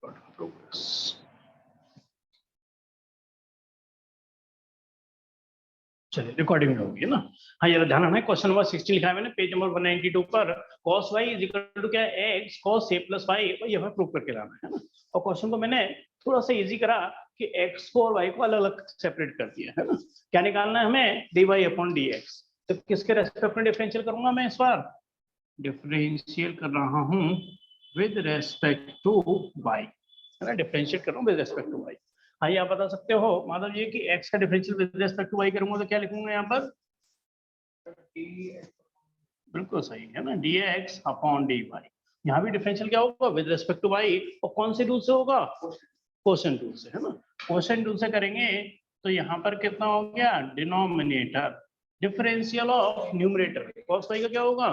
Progress. चलिए recording में होगी ना। हाँ ये ध्यान रखना है, क्वेश्चन नंबर 16 लिखा है मैंने पेज नंबर 192 पर। cos y is equal to क्या है, x cos a plus y, ये हमें प्रूव करके लाना है ना। और क्वेश्चन को मैंने थोड़ा सा इजी करा कि x को और y को अलग अलग सेपरेट कर दिया है ना। क्या निकालना है हमें, dy अपॉन dx। तो किसके रेस्पेक्ट में डिफरेंशियल करूंगा मैं इस बार, डिफरेंशियल कर रहा हूँ विद रेस्पेक्ट टू y है ना, डिफरेंशिएट कर रहा हूँ विद रेस्पेक्ट टू y। हाँ ये आप बता सकते हो माधव जी कि x का differential with respect to y करूंगा तो क्या लिखूंगा यहाँ पर, बिल्कुल सही है ना, dx अपॉन dy। यहाँ भी डिफरेंशियल क्या होगा, विद रेस्पेक्ट टू y, और कौन से रूल से होगा, कोसेंट रूल से है ना। कोसेंट रूल से करेंगे तो यहाँ पर कितना हो गया, denominator differential of numerator cos y का क्या होगा,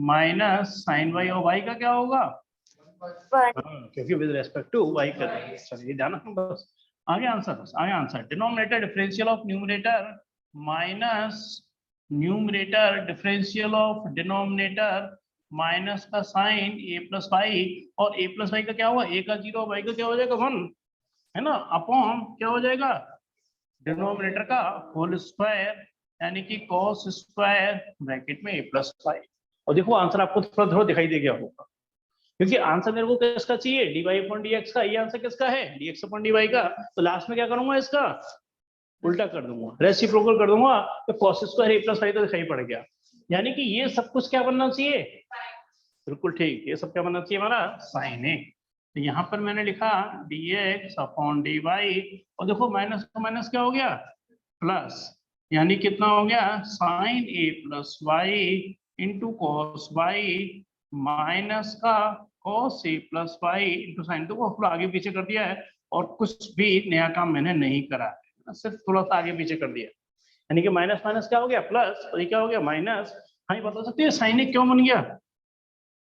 माइनस साइन y, और y का क्या होगा, क्योंकि विद रेस्पेक्ट टू y कर रहे हैं। चलिए ध्यान रखना बस, आगे आंसर, बस आगे answer, denominator differential of numerator minus numerator differential of denominator minus का साइन a प्लस वाई, और a प्लस वाई का क्या हुआ, a का 0, y का क्या हो जाएगा 1 है ना, अपॉन क्या हो जाएगा, डिनोमिनेटर का होल स्क्वायर यानी कि cos स्क्वायर ब्रैकेट में a प्लस वाई। और देखो आंसर आपको थोड़ा थोड़ा दिखाई दे गया होगा, क्योंकि आंसर मेरे को किसका चाहिए, dy अपॉन dx का। ये आंसर किसका है, dx अपॉन dy का। तो लास्ट में क्या करूंगा, इसका उल्टा कर दूंगा, रेसिप्रोकल कर दूंगा, तो cos square a plus y तो दिखाई पड़ गया। यानी कि ये सब कुछ क्या बनना चाहिए, बिल्कुल ठीक, ये सब क्या बनना चाहिए हमारा, साइन ए। तो यहाँ पर मैंने लिखा dx अपॉन dy, और देखो माइनस का माइनस क्या हो गया, प्लस, यानी कितना हो गया, sine A plus y into cos y minus का cos a plus y into sine. तो वो आगे पीछे कर दिया है, और कुछ भी नया काम मैंने नहीं करा है, सिर्फ थोड़ा सा आगे पीछे कर दिया, यानी कि माइनस माइनस क्या हो गया प्लस, और ये क्या हो गया माइनस। हाँ ये बता सकते हैं साइन ए क्यों बन गया,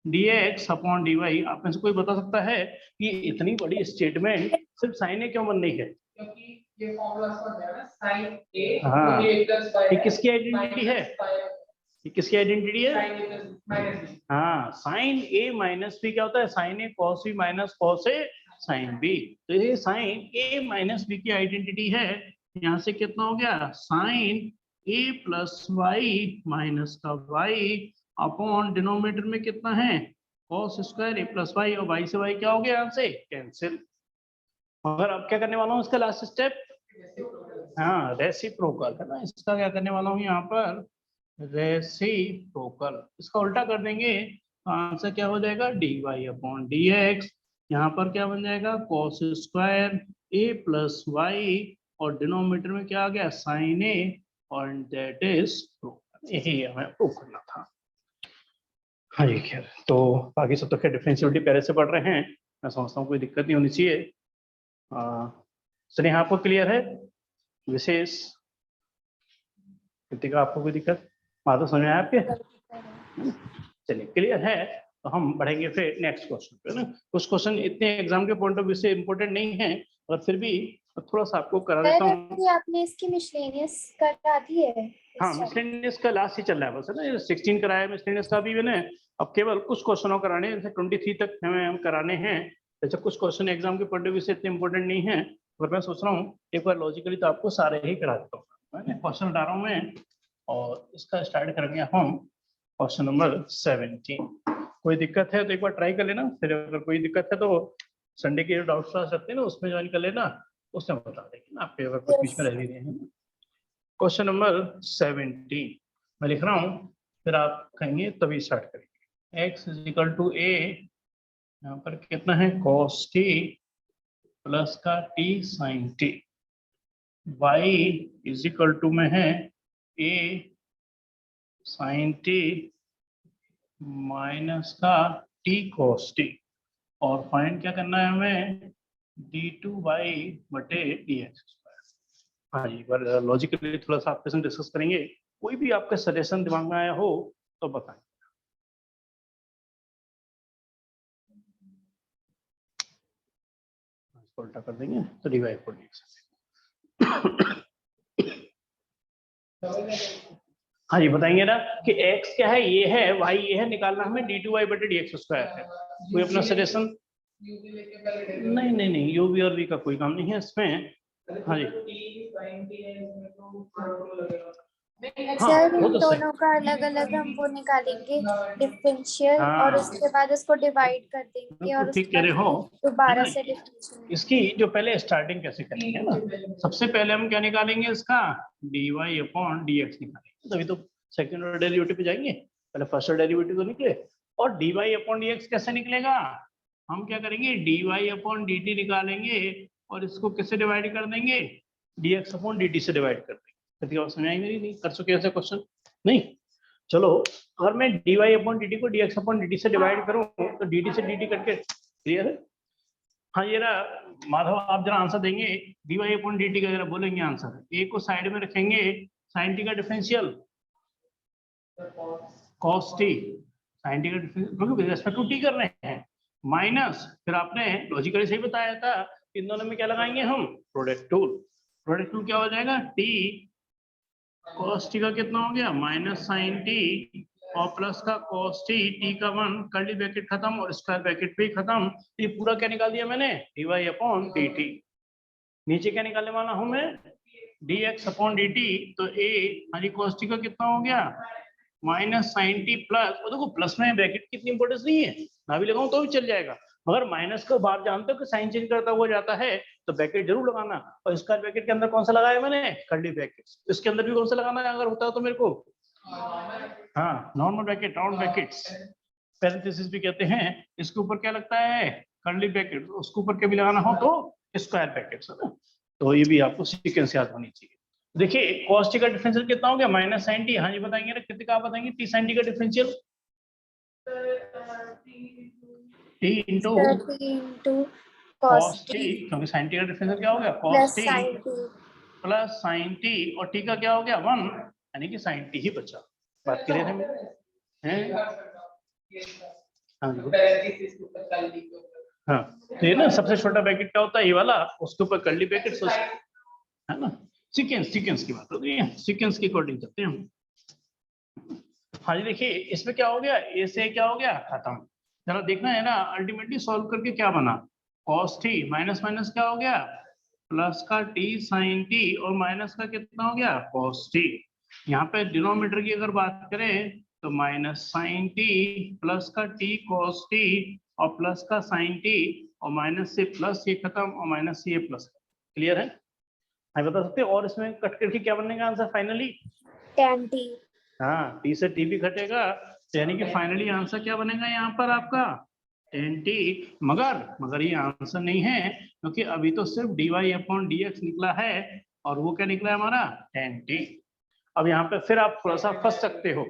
dx अपॉन dy। आप में से कोई बता सकता है कि इतनी बड़ी स्टेटमेंट सिर्फ साइन ए क्यों बन रही है, क्योंकि ये फॉर्मूला समझ है ना, sin a हाँ + ये किसकी आइडेंटिटी है, ये किसकी आइडेंटिटी है, हाँ साइन ए माइनस बी क्या होता है, sine A cos B minus cos A sine B. तो ये साइन ए माइनस बी की आइडेंटिटी है। यहाँ से कितना हो गया, sine A plus Y minus का वाई अपॉन डिनोमिनेटर में कितना है, कॉस स्क्वायर ए प्लस वाई, और वाई से वाई क्या हो गया, यहाँ से कैंसिल। मगर अब क्या करने वाला हूँ, इसका लास्ट स्टेप, हाँ रेसिप्रोकल है ना, इसका क्या करने वाला हूँ यहाँ पर, रेसिप्रोकल। इसका उल्टा कर देंगे तो आंसर क्या हो जाएगा, dy अपॉन dx। यहाँ पर क्या बन जाएगा, cos square a plus y, और डिनोमिनेटर में क्या आ गया, साइन a, और दैट इज यही हमें प्रूव करना था। हाँ जी खैर, तो बाकी सब तो खैर डिफरेंशियलिटी पहले से पढ़ रहे हैं, मैं समझता हूँ कोई दिक्कत नहीं होनी चाहिए। चलिए आपको क्लियर है, विशेष कृतिका आपको कोई दिक्कत, बात समझ में आया आपके, चलिए क्लियर है। तो हम बढ़ेंगे फिर नेक्स्ट क्वेश्चन पे ना। कुछ क्वेश्चन इतने एग्जाम के पॉइंट ऑफ व्यू से इम्पोर्टेंट नहीं है, और फिर भी थोड़ा सा आपको करा देता हूँ। आपने इसकी मिसलेनियस करा दी है, हाँ मिसलेनियस का लास्ट ही चल रहा है बस है ना, 16 कराया मिसलेनियस का भी मैंने, अब केवल कुछ क्वेश्चनों कराने हैं, जैसे 23 तक हमें हम कराने हैं। जैसे कुछ क्वेश्चन एग्जाम के पॉइंट ऑफ व्यू से इतने इंपॉर्टेंट नहीं है, और मैं सोच रहा हूँ एक बार लॉजिकली तो आपको सारे ही करा देता हूँ। मैं क्वेश्चन हटा रहा हूँ मैं, और इसका स्टार्ट करेंगे हम क्वेश्चन नंबर 17। कोई दिक्कत है तो एक बार ट्राई कर लेना, फिर अगर कोई दिक्कत है तो संडे के डाउट क्लास रखते हैं ना, उसमें ज्वाइन कर लेना, उसमें बता देंगे ना आपके, अगर कुछ बीच में रह भी रहे हैं। क्वेश्चन नंबर 17 मैं लिख रहा हूँ, फिर आप कहेंगे तभी स्टार्ट करेंगे। x is equal to a, यहाँ पर कितना है cos t प्लस का t sin t, y is equal to में है a sin t माइनस का t cos t, और फाइंड क्या करना है हमें, d2y बटे dx स्क्वायर। हाँ जी, पर लॉजिकली थोड़ा सा आपके साथ डिस्कस करेंगे, कोई भी आपका सजेशन दिमाग में आया हो तो बताएं। उल्टा कर देंगे तो dy पर dx। हाँ जी बताएंगे ना कि x क्या है, ये है, y ये है, निकालना हमें d2y बटे dx स्क्वायर है। कोई अपना सजेशन, U भी लेके पहले नहीं नहीं नहीं, यू वी और वी का कोई काम नहीं है इसमें। हाँ जी। हाँ सर वो इन तो सही। दोनों का अलग अलग हम वो निकालेंगे डिफरेंशियल, और हाँ उसके बाद उसको डिवाइड कर देंगे, बिल्कुल और ठीक उसके कह रहे बाद हो, है दोबारा ना। से डिफरेंशियल। इसकी जो पहले स्टार्टिंग कैसे करेंगे ना, सबसे पहले हम क्या निकालेंगे इसका dy अपॉन dx निकालेंगे, तभी तो सेकंड ऑर्डर डेरिवेटिव पे जाएंगे। पहले फर्स्ट ऑर्डर डेरिवेटिव तो निकले, और dy अपॉन dx कैसे निकलेगा, हम क्या करेंगे dy अपॉन dt निकालेंगे और इसको किससे डिवाइड कर देंगे, dx अपॉन dt से डिवाइड कर देंगे। कभी और समझ आई मेरी, नहीं कर चुके ऐसे क्वेश्चन नहीं। चलो अगर मैं dy अपॉन dt को dx अपॉन dt से डिवाइड करूं तो dt से dt कट के क्लियर है। हाँ ये रहा माधव, आप जरा आंसर देंगे dy अपॉन dt का, जरा बोलेंगे आंसर। ए को साइड में रखेंगे, साइन टी का differential cos t, sine T का डिफरेंशियल क्योंकि विद रिस्पेक्ट टू टी कर रहे हैं, माइनस फिर आपने लॉजिकली सही बताया था इन दोनों में क्या लगाएंगे हम, प्रोडक्ट टूल। प्रोडक्ट टूल क्या हो जाएगा, t cos t का कितना हो गया माइनस साइन टी, और प्लस का cos t, t का 1, कर्ली ब्रैकेट खत्म और स्क्वायर ब्रैकेट भी खत्म। ये पूरा क्या निकाल दिया मैंने, dy अपॉन dt। नीचे क्या निकालने वाला हूं मैं, dx अपॉन dt। तो a हमारी cos t का कितना हो गया माइनस साइन टी प्लस, और देखो प्लस में ब्रैकेट की इतनी इंपॉर्टेंस नहीं है, ना भी लगाऊं तो भी चल जाएगा, मगर माइनस को बाहर जानते हो कि साइन चेंज करता हुआ जाता है तो ब्रैकेट जरूर लगाना। और स्क्वायर ब्रैकेट के अंदर कौन सा लगाया मैंने, कर्ली ब्रैकेट। इसके अंदर भी कौन सा लगाना है अगर होता है तो मेरे को, हाँ normal bracket, round brackets, parenthesis भी कहते हैं। इसके ऊपर क्या लगता है, कर्ली ब्रैकेट, उसके ऊपर कभी लगाना हो तो स्क्वायर ब्रैकेट्स, है ना। तो ये भी आपको सीक्वेंस याद होनी चाहिए। देखिए cos t का डिफरेंशियल कितना हो गया माइनस साइन टी, हाँ जी बताएंगे ना, कितने का आप बताएंगे t साइन टी का differential, t into cos cos t, t क्योंकि साइन टी का डिफरेंशियल क्या हो गया cos plus t sine T. Plus sine T, और t का क्या हो गया 1, यानी कि साइन टी ही बचा। बात क्लियर है मेरे हैं। हाँ जी हाँ, तो ये ना सबसे छोटा ब्रैकेट क्या होता है, ये वाला, उसके ऊपर कर्ली ब्रैकेट, है ना। सीक्वेंस की बात हो गई है, सीक्वेंस के अकॉर्डिंग चलते हैं हम। हाँ जी देखिए इसमें क्या हो गया, ए से क्या हो गया खत्म। जरा देखना है ना अल्टीमेटली सॉल्व करके क्या बना, cos t माइनस माइनस क्या हो गया प्लस का t sin t, और माइनस का कितना हो गया cos t। यहाँ पे डिनोमिनेटर की अगर बात करें तो माइनस साइन टी प्लस का t cos t, और प्लस का साइन टी, और माइनस से प्लस ये खत्म, और माइनस से ये प्लस। क्लियर है, मैं बता सकते हो। और इसमें कट करके क्या बनेगा आंसर फाइनली, tan t। हाँ टी से टी भी घटेगा, यानी कि फाइनली आंसर क्या बनेगा यहाँ पर आपका tan t। मगर ये आंसर नहीं है, क्योंकि अभी तो सिर्फ dy अपॉन dx निकला है, और वो क्या निकला है हमारा tan t। अब यहाँ पे फिर आप थोड़ा सा फंस सकते हो,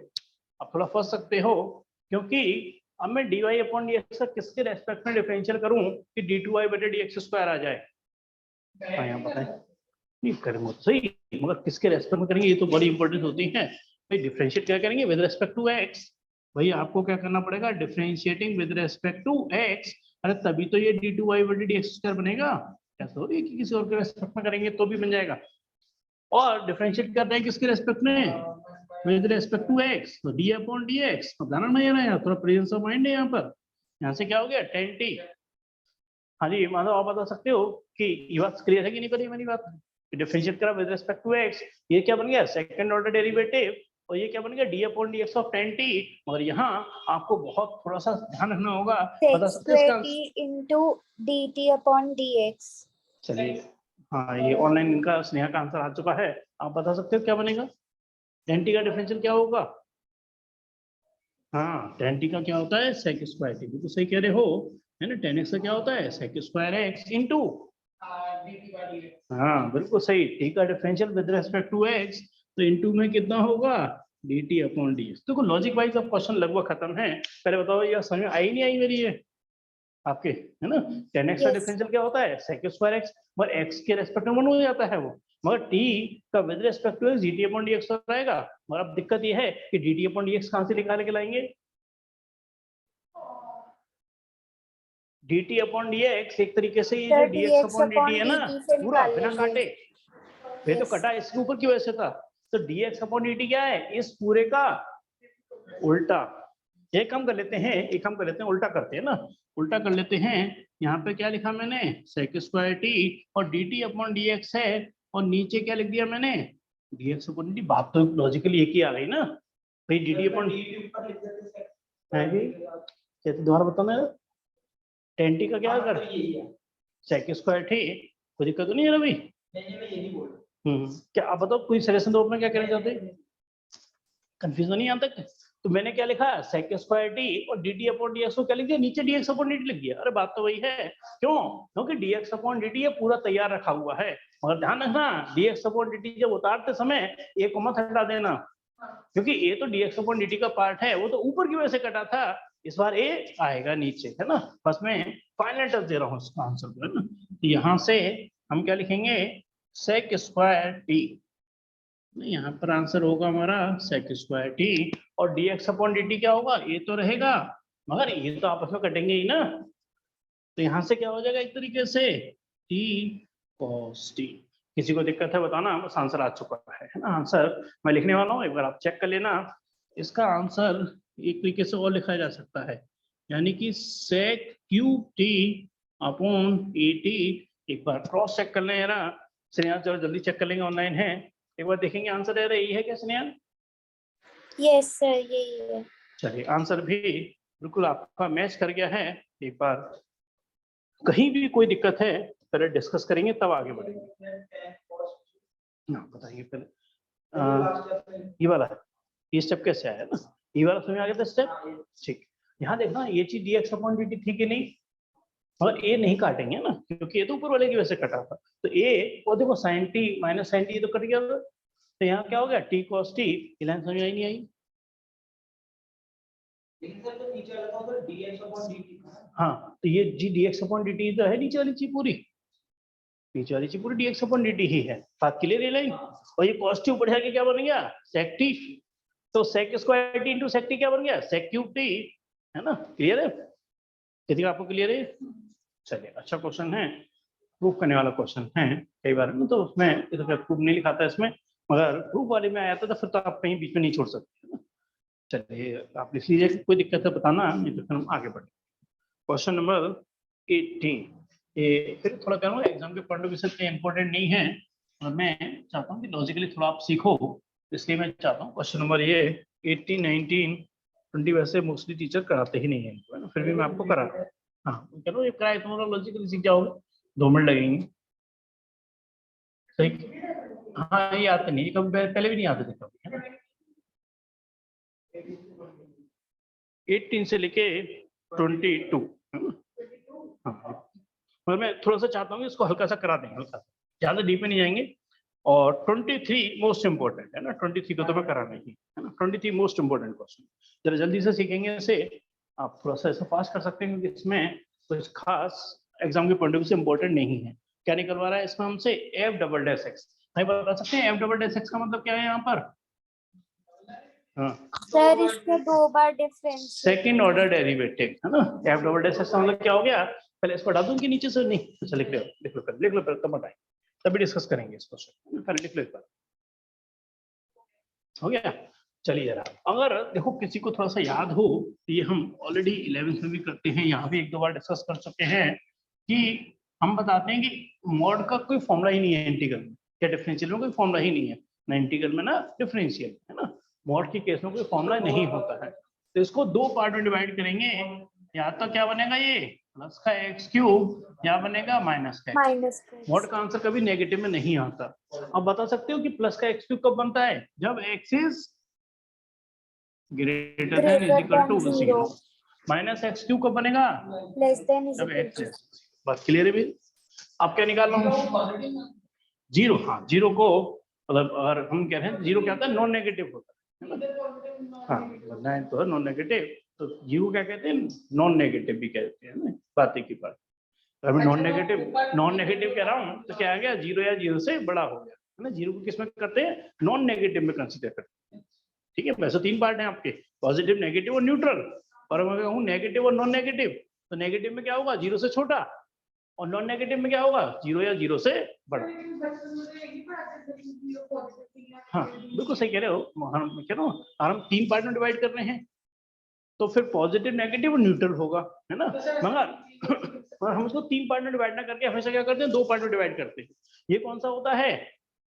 आप थोड़ा फंस सकते हो, क्योंकि अब मैं dy अपॉन dx का किसके रेस्पेक्ट में डिफरेंशियल करूं कि d2y बटे dx स्क्वायर आ जाए। हाँ यहाँ बताएं, नहीं करेंगे तो सही, मगर किसके रेस्पेक्ट में करेंगे ये तो बड़ी इंपॉर्टेंट होती है भाई। डिफरेंशिएट क्या करेंगे विद रेस्पेक्ट टू x, भाई आपको क्या करना पड़ेगा differentiating with respect to x। अरे तभी तो ये d2y बटे dx स्क्वायर बनेगा, ऐसा हो रही है कि किसी और के रेस्पेक्ट में करेंगे तो भी बन जाएगा। और डिफरेंशिएट कर रहे हैं किसके रेस्पेक्ट में, विद रेस्पेक्ट टू x, तो d अपॉन dx। अब ध्यान में यार थोड़ा प्रेजेंस ऑफ माइंड है यहाँ पर। यहाँ से क्या हो गया tan t। हाँ जी माधव आप बता सकते हो कि ये बात क्लियर है कि नहीं, करिए मेरी बात, डिफरेंशिएट करा विद रिस्पेक्ट टू x, ये क्या बन गया सेकंड ऑर्डर डेरिवेटिव, और ये क्या बन गया d upon dx of tan t। मगर यहाँ आपको बहुत थोड़ा सा ध्यान रखना होगा, बता सकते हैं इसका t into dt upon dx। चलिए हाँ ये ऑनलाइन इनका स्नेहा का आंसर आ चुका है, आप बता सकते हो क्या बनेगा, tan t का डिफरेंशियल क्या होगा। हाँ tan t का क्या होता है sec स्क्वायर t, बिल्कुल सही कह रहे हो, है ना। tan x का क्या होता है sec स्क्वायर x इंटू, हाँ बिल्कुल सही, t का differential with respect to x, तो इनटू में कितना होगा dt अपॉन dx। देखो लॉजिक वाइज अब क्वेश्चन लगभग खत्म है, पहले बताओ ये समझ में आई नहीं आई मेरी ये आपके, है ना। tan x का Yes. डिफरेंशियल क्या होता है sec स्क्वायर x, मगर x के रेस्पेक्ट में 1 हो जाता है वो, मगर t का with respect to x dt upon dx हो जाएगा। मगर अब दिक्कत ये है कि dt अपॉन dx कहां से निकाल के लाएंगे, dt अपॉन dx एक तरीके से ये जो dx अपॉन dt है ना पूरा बिना काटे, ये तो कटा इसके ऊपर की वजह से था, तो dx अपॉन dt क्या है इस पूरे का उल्टा, एक काम कर लेते हैं, उल्टा करते हैं ना, उल्टा कर लेते हैं। यहाँ पे क्या लिखा मैंने, सेक स्क्वायर टी और D T upon D x है, और नीचे क्या लिख दिया मैंने, डी एक्स अपॉन डी। बात तो लॉजिकली एक ही आ गई ना भाई, डी टी अपॉन है जी। कैसे दोबारा बताना है, टेन टी का क्या कर, सेक स्क्वायर टी, कोई दिक्कत तो नहीं है ना भाई? क्या आप बताओ, कोई सजेशन दो, अपना क्या कहना चाहते हैं, कंफ्यूजन नहीं यहाँ तक? तो मैंने क्या लिखा, सेक स्क्वायर टी और D T upon D x को क्या लिख दिया, नीचे D x upon D T लिख दिया। अरे बात तो वही है, क्यों? क्योंकि D x upon D T ये पूरा तैयार रखा हुआ है, मगर ध्यान रखना D x upon D T जब उतारते समय ए को मत हटा देना, क्योंकि ए तो D x upon D T का पार्ट है, वो तो ऊपर की वजह से कटा था, इस बार ए आएगा नीचे, है ना। बस मैं फाइनल टच दे रहा हूँ इसका आंसर को, है ना। तो यहाँ से हम क्या लिखेंगे, सेक स्क्वायर टी, यहाँ पर आंसर होगा हमारा सेक स्क्वायर टी, और D x upon D T क्या होगा, ये तो रहेगा, मगर ये तो आपस में कटेंगे ही ना, तो यहाँ से क्या हो जाएगा एक तरीके से टी कॉस टी। किसी को दिक्कत है बताना, बस आंसर आ चुका है ना। आंसर मैं लिखने वाला हूँ, एक बार आप चेक कर लेना। इसका आंसर एक तरीके से और लिखा जा सकता है, यानी कि sec cube T upon A T. एक बार क्रॉस चेक कर लें ना स्नेहा, चलो जल्दी चेक कर लेंगे, ऑनलाइन है, एक बार देखेंगे आंसर है यही है क्या स्नेहा? यस सर, यही है। चलिए, आंसर भी बिल्कुल आपका मैच कर गया है। एक बार कहीं भी कोई दिक्कत है पहले डिस्कस करेंगे, तब आगे बढ़ेंगे। बताइए पहले, ये वाला ये स्टेप कैसे आया ना, ये वाला समझ आ गया था स्टेप, ठीक। यहाँ देखना ये चीज D x upon D T थी कि नहीं, और ए नहीं काटेंगे ना, क्योंकि ये तो ऊपर वाले की वजह से कटा था, तो ए वो देखो sine T minus sine T, ये तो कट गया, तो यहाँ क्या हो गया टी कॉस टी। ये लाइन समझ आई नहीं आई? हाँ, तो ये जी D x upon D T तो है नीचे वाली चीज पूरी, नीचे वाली चीज पूरी d x upon D t ही है, बात क्लियर है लाइन। और ये कॉस टी ऊपर जाके क्या बन गया, सेक टी, तो sec square T into sec T क्या बन गया, सेक क्यूब टी, है ना। क्लियर है, यदि आपको क्लियर है? चलिए, अच्छा क्वेश्चन है, प्रूफ करने वाला क्वेश्चन है। कई बार ना तो उसमें प्रूफ नहीं लिखाता इसमें, मगर प्रूफ वाले में आया था तो फिर तो आप कहीं बीच में नहीं छोड़ सकते, है ना। चलिए आप लिख लीजिए, कोई दिक्कत है बताना, नहीं तो फिर हम आगे बढ़े। क्वेश्चन नंबर 18, ये फिर थोड़ा करूँगा एग्जाम के पॉइंट ऑफ व्यू से इतने इंपॉर्टेंट नहीं है, और मैं चाहता हूँ कि लॉजिकली थोड़ा आप सीखो, इसलिए मैं चाहता हूँ क्वेश्चन नंबर ये 18, 19, 20 वैसे मोस्टली टीचर कराते ही नहीं है इनको, है ना, फिर भी मैं आपको करा रहा हूँ। हाँ चलो, ये कराए तो लॉजिकली सीख जाओगे, 2 मिनट लगेंगे, सही। हाँ ये आते नहीं, कभी पहले भी नहीं आते थे कभी, है ना। 18 से लेके 22, हाँ, मगर मैं थोड़ा सा चाहता हूँ इसको हल्का सा करा देंगे, हल्का सा, ज्यादा डीप में नहीं जाएंगे। और 23 मोस्ट इंपोर्टेंट है ना, 23 को तो मैं कराना ही है ना, 23 मोस्ट इंपोर्टेंट क्वेश्चन, जरा जल्दी से सीखेंगे इसे, आप थोड़ा सा ऐसा पास कर सकते हैं, क्योंकि इसमें कुछ खास एग्जाम के पॉइंट ऑफ व्यू से इंपॉर्टेंट नहीं है। क्या निकलवा रहा है इसमें हमसे, एफ डबल डैश एक्स, भाई बता सकते हैं एफ डबल डैश एक्स का मतलब क्या है यहाँ पर? हाँ सर, इसमें 2 बार डिफरेंस, सेकंड ऑर्डर डेरिवेटिव, है ना। एफ डबल डैश एक्स का मतलब क्या हो गया, पहले इसको हटा दूं कि नीचे से नहीं, अच्छा लिख लो तब बताएं, तभी डिस्कस करेंगे इसको, पहले लिख लो एक बार, हो गया। चलिए जरा, अगर देखो किसी को थोड़ा सा याद हो, तो ये हम ऑलरेडी 11th में भी करते हैं, यहाँ भी 1-2 बार डिस्कस कर चुके हैं, कि हम बताते हैं कि मॉड का कोई फॉर्मूला ही नहीं है इंटीग्रल में, या डिफरेंशियल में कोई फॉर्मूला ही नहीं है ना, इंटीग्रल में ना डिफरेंशियल, है ना। मॉड के केस में कोई फॉर्मूला नहीं होता है, तो इसको 2 पार्ट में डिवाइड करेंगे, या तो क्या बनेगा ये प्लस का एक्स क्यूब, या बनेगा माइनस का एक्स। मॉड का आंसर कभी नेगेटिव में नहीं आता। अब बता सकते हो कि प्लस का एक्स क्यूब कब बनता है, जब X is greater than is equal to 0, minus X cube कब बनेगा, लेस देन जब एक्स, बात क्लियर है भाई। अब क्या निकाल रहा हूँ, 0, हाँ 0 को मतलब अगर हम कह रहे हैं 0 क्या होता है, नॉन नेगेटिव होता है, हाँ तो नॉन नेगेटिव, तो 0 क्या कहते हैं, नॉन नेगेटिव भी कहते हैं ना, बात एक ही बात। अभी नॉन नेगेटिव कह रहा हूँ तो क्या आ गया, 0 या 0 से बड़ा हो गया, है ना। 0 को किस में करते हैं, नॉन नेगेटिव में कंसीडर करते हैं, ठीक है। वैसे 3 पार्ट हैं आपके, पॉजिटिव, नेगेटिव और न्यूट्रल, और मैं कहूँ नेगेटिव और नॉन नेगेटिव, तो नेगेटिव में क्या होगा, 0 से छोटा, और नॉन नेगेटिव में क्या होगा, 0 या 0 से बड़ा। हाँ बिल्कुल सही कह रहे हो, हम कह रहा हूँ, हम 3 पार्ट में डिवाइड कर रहे हैं, तो फिर पॉजिटिव नेगेटिव न्यूट्रल होगा, है ना। मगर हम इसको 3 पार्ट में डिवाइड ना करके हमेशा क्या करते हैं, 2 पार्ट में डिवाइड करते हैं। ये कौन सा होता है,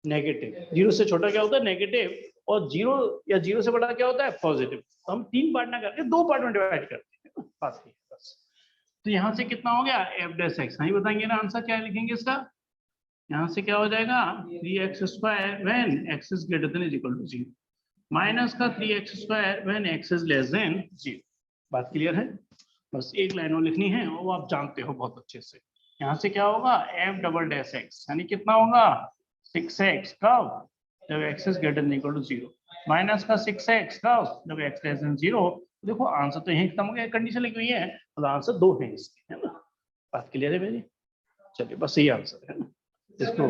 नेगेटिव। 0 से छोटा क्या होता है, नेगेटिव, और 0 या 0 से बड़ा क्या होता है, पॉजिटिव। तो हम 3 पार्ट ना करके 2 पार्ट में डिवाइड करते हैं, बात ये है बस। तो यहाँ से कितना हो गया, f डैश x, नहीं बताएंगे ना आंसर क्या लिखेंगे इसका। यहाँ से क्या हो जाएगा, 3x² when x is greater than is equal to 0, minus का 3x² when x is less than 0। बात क्लियर है, बस एक लाइन और लिखनी है, वो आप जानते हो बहुत अच्छे से। यहाँ से क्या होगा, f डबल डैश x, यानी कितना होगा 6x, कब, जब x is greater than equal to 0, minus का 6x, कब, जब x लेस देन 0। देखो आंसर तो यही खत्म हो गया, कंडीशन लिखी हुई है, तो आंसर 2 है इसके, है ना। बात क्लियर है मेरी, चलिए बस यही आंसर है ना इसको,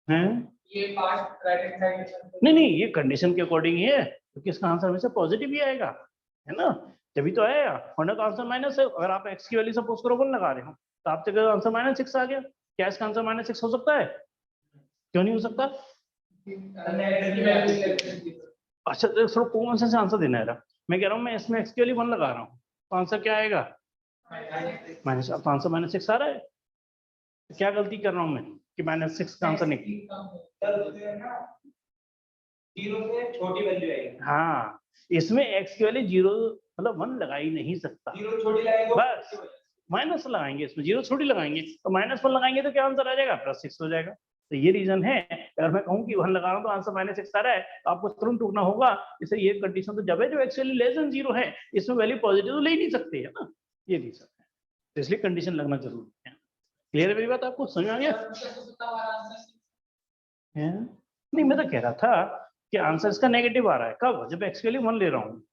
हैं ये पार्ट राइट हैंड साइड, नहीं ये कंडीशन के अकॉर्डिंग ही है, क्योंकि इसका आंसर हमेशा पॉजिटिव ही आएगा, है ना, तभी तो आएगा। वरना का आंसर माइनस है। अगर आप x की वैल्यू सपोज करो 1 लगा रहे हो, तो आपके आंसर -6 आ गया। क्या इसका आंसर -6 हो सकता है, क्यों नहीं हो सकता। अच्छा सर कौन सा आंसर देना है, मैं कह रहा हूँ मैं इसमें x की वैल्यू 1 लगा रहा हूँ, तो आंसर क्या आएगा, माइनस। अब आंसर -6 आ रहा है, तो क्या गलती कर रहा हूँ मैं कि -6 का आंसर निकली। 0 से छोटी वैल्यू आएगी। हाँ, इसमें x की वैल्यू 0 मतलब 1 लगा ही नहीं सकता, 0 छोटी लगाएंगे बस माइनस लगाएंगे, इसमें 0 छोटी लगाएंगे, तो -1 लगाएंगे तो क्या आंसर आ जाएगा, +6 हो जाएगा। तो ये रीजन है, अगर मैं कहूँ कि 1 लगा रहा हूँ तो आंसर -6 आ रहा है, तो आपको तुरंत टूटना होगा। इसलिए ये कंडीशन तो जब है जो एक्चुअली लेस देन 0 है, इसमें वैल्यू पॉजिटिव तो ले ही नहीं सकते, है ना, ये रीजन है। तो इसलिए कंडीशन लगना जरूरी है। क्लियर है मेरी बात, आपको समझ आ गया है? नहीं मैं तो कह रहा था कि आंसर इसका नेगेटिव आ रहा है, कब, जब x की वैल्यू 1 ले रहा हूँ।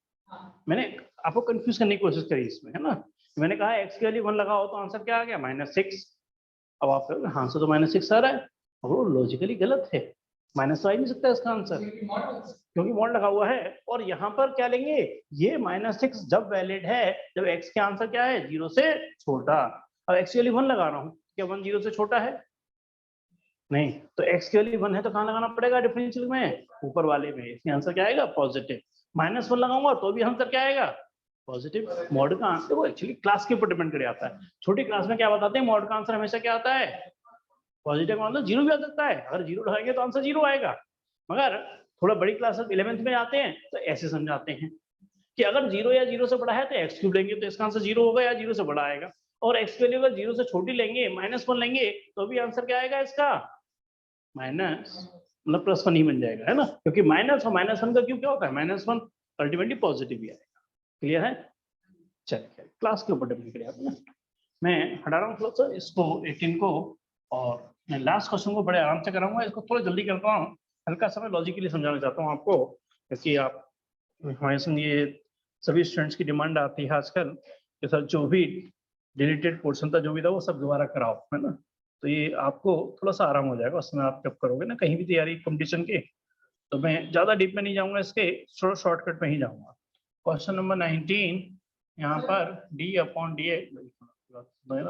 मैंने आपको कंफ्यूज करने की कोशिश करी इसमें, है ना। मैंने कहा x की वैल्यू 1 लगाओ तो आंसर क्या आ गया, -6। अब आप कहोगे हाँ आंसर तो -6 आ रहा है, और वो लॉजिकली गलत है, माइनस तो आ ही नहीं सकता इसका आंसर, क्योंकि मॉड लगा हुआ है। और यहाँ पर क्या लेंगे, ये -6 जब वैलिड है जब x के आंसर क्या है, 0 से छोटा। अब x की वैल्यू 1 लगा रहा हूँ, क्या 1 0 से छोटा है, नहीं, तो x की वैल्यू 1 है तो कहाँ लगाना पड़ेगा, डिफरेंशियल में, ऊपर वाले में। इसलिए आंसर क्या आएगा, पॉजिटिव। -1 लगाऊंगा तो भी आंसर क्या आएगा, पॉजिटिव। मॉड का आंसर वो एक्चुअली क्लास के ऊपर डिपेंड कर जाता है। छोटी क्लास में क्या बताते हैं, मॉड का आंसर हमेशा क्या आता है, पॉजिटिव। मतलब 0 भी आ सकता है, अगर 0 लगाएंगे तो आंसर 0 आएगा। मगर थोड़ा बड़ी क्लास 11th में आते हैं तो ऐसे समझाते हैं कि अगर 0 या 0 से बड़ा है तो x³ लेंगे तो इसका आंसर 0 होगा, या 0 से बड़ा आएगा। और x की वैल्यू अगर 0 से छोटी लेंगे, -1 लेंगे, तो भी आंसर क्या आएगा इसका, माइनस, मतलब +1 ही बन जाएगा, है ना, क्योंकि माइनस और -1 का क्यों क्या होता है, -1 अल्टीमेटली पॉजिटिव ही आएगा। क्लियर है, चलिए क्लास के ऊपर डिपेंड करेगा। मैं हटा रहा हूँ थोड़ा सा इसको 18 को, और मैं लास्ट क्वेश्चन को बड़े आराम से कराऊंगा। इसको थोड़ा जल्दी करता हूँ, हल्का सा मैं लॉजिकली समझाना चाहता हूँ आपको, क्योंकि आप हमारे संग ये सभी स्टूडेंट्स की डिमांड आती है आजकल कि सर जो भी डिलीटेड पोर्शन था, जो भी था वो सब दोबारा कराओ, है ना। तो ये आपको थोड़ा सा आराम हो जाएगा उसमें, आप जब करोगे ना कहीं भी तैयारी कंपटीशन के। तो मैं ज्यादा डीप में नहीं जाऊंगा, इसके शॉर्टकट में ही जाऊंगा। क्वेश्चन नंबर 19, यहाँ पर d/dx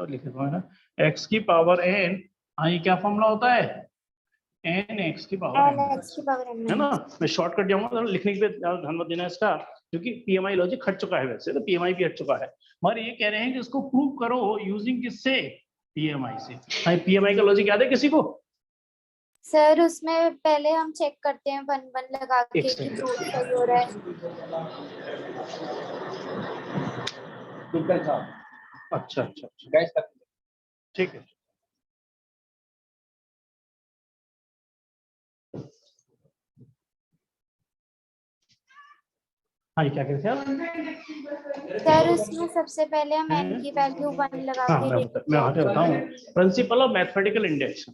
लिखे हुए ना, x की पावर n, हाँ ये क्या फॉर्मूला होता है, n x की पावर n, x की पावर n है ना। मैं शॉर्टकट जाऊंगा, तो लिखने पे ध्यान मत देना इसका, क्योंकि पीएमआई लॉजिक हट चुका है, वैसे तो पीएमआई भी हट चुका है, मगर ये कह रहे हैं कि इसको प्रूव करो यूजिंग किससे, पीएमआई से। हाँ पीएमआई का लॉजिक याद है किसी को, सर उसमें पहले हम चेक करते हैं 1 1 लगा के एक कि सेकंड। प्रूफ सही हो रहा है। अच्छा अच्छा अच्छा, ठीक है। हाँ ये क्या कहते हैं आप? सर उसमें सबसे पहले हम n की वैल्यू 1 लगा हाँ के मैं बताऊँ, प्रिंसिपल ऑफ मैथमेटिकल इंडेक्स,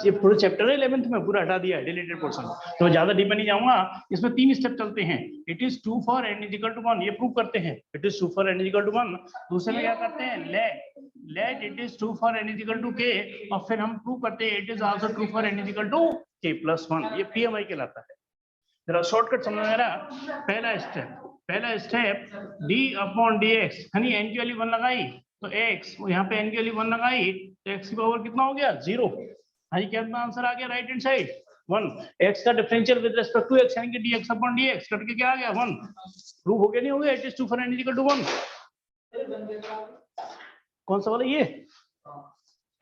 ये पूरा चैप्टर है 11th में, पूरा हटा दिया है डिलीटेड पोर्शन, तो ज्यादा डीप में नहीं जाऊंगा। इसमें 3 स्टेप चलते हैं। It is true for n = 1, ये प्रूव करते हैं, it is true for n = 1। दूसरे में क्या करते हैं, late it is true for n = k, और फिर हम प्रूव करते हैं it is also true for n = k+1। ये पीएमआई कहलाता है। जरा शॉर्टकट समझ में आ रहा। पहला स्टेप d/dx, यानी n की वैल्यू 1 लगाई तो x, यहाँ पे n की वैल्यू 1 लगाई तो x की पावर कितना हो गया, 0। हाँ जी, क्या आंसर आ गया राइट हैंड साइड, 1 x का differential with respect to x यानी कि dx अपॉन dx कट के क्या आ गया 1 प्रूव हो गया नहीं हो गया? It is true for n equal to 1। कौन सा वाला ये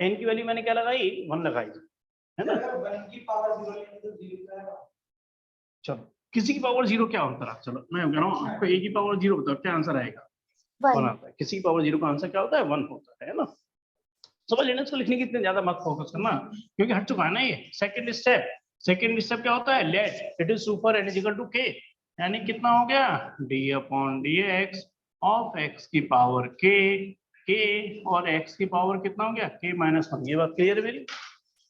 n की वैल्यू मैंने क्या लगाई 1 लगाई है ना। चलो किसी की पावर 0 क्या होता है? चलो मैं कह रहा हूँ आपको a की पावर 0 बताओ क्या आंसर आएगा? 1 आता है। किसी की पावर 0 का आंसर क्या होता है? 1 होता है ना। समझ लेना, इसको लिखने की इतने ज्यादा मत फोकस करना क्योंकि हट चुका है ना ये। सेकंड स्टेप क्या होता है? Let it is super n equal to k यानी कितना हो गया d upon dx of x की पावर k और x की पावर कितना हो गया k माइनस 1। ये बात क्लियर है मेरी?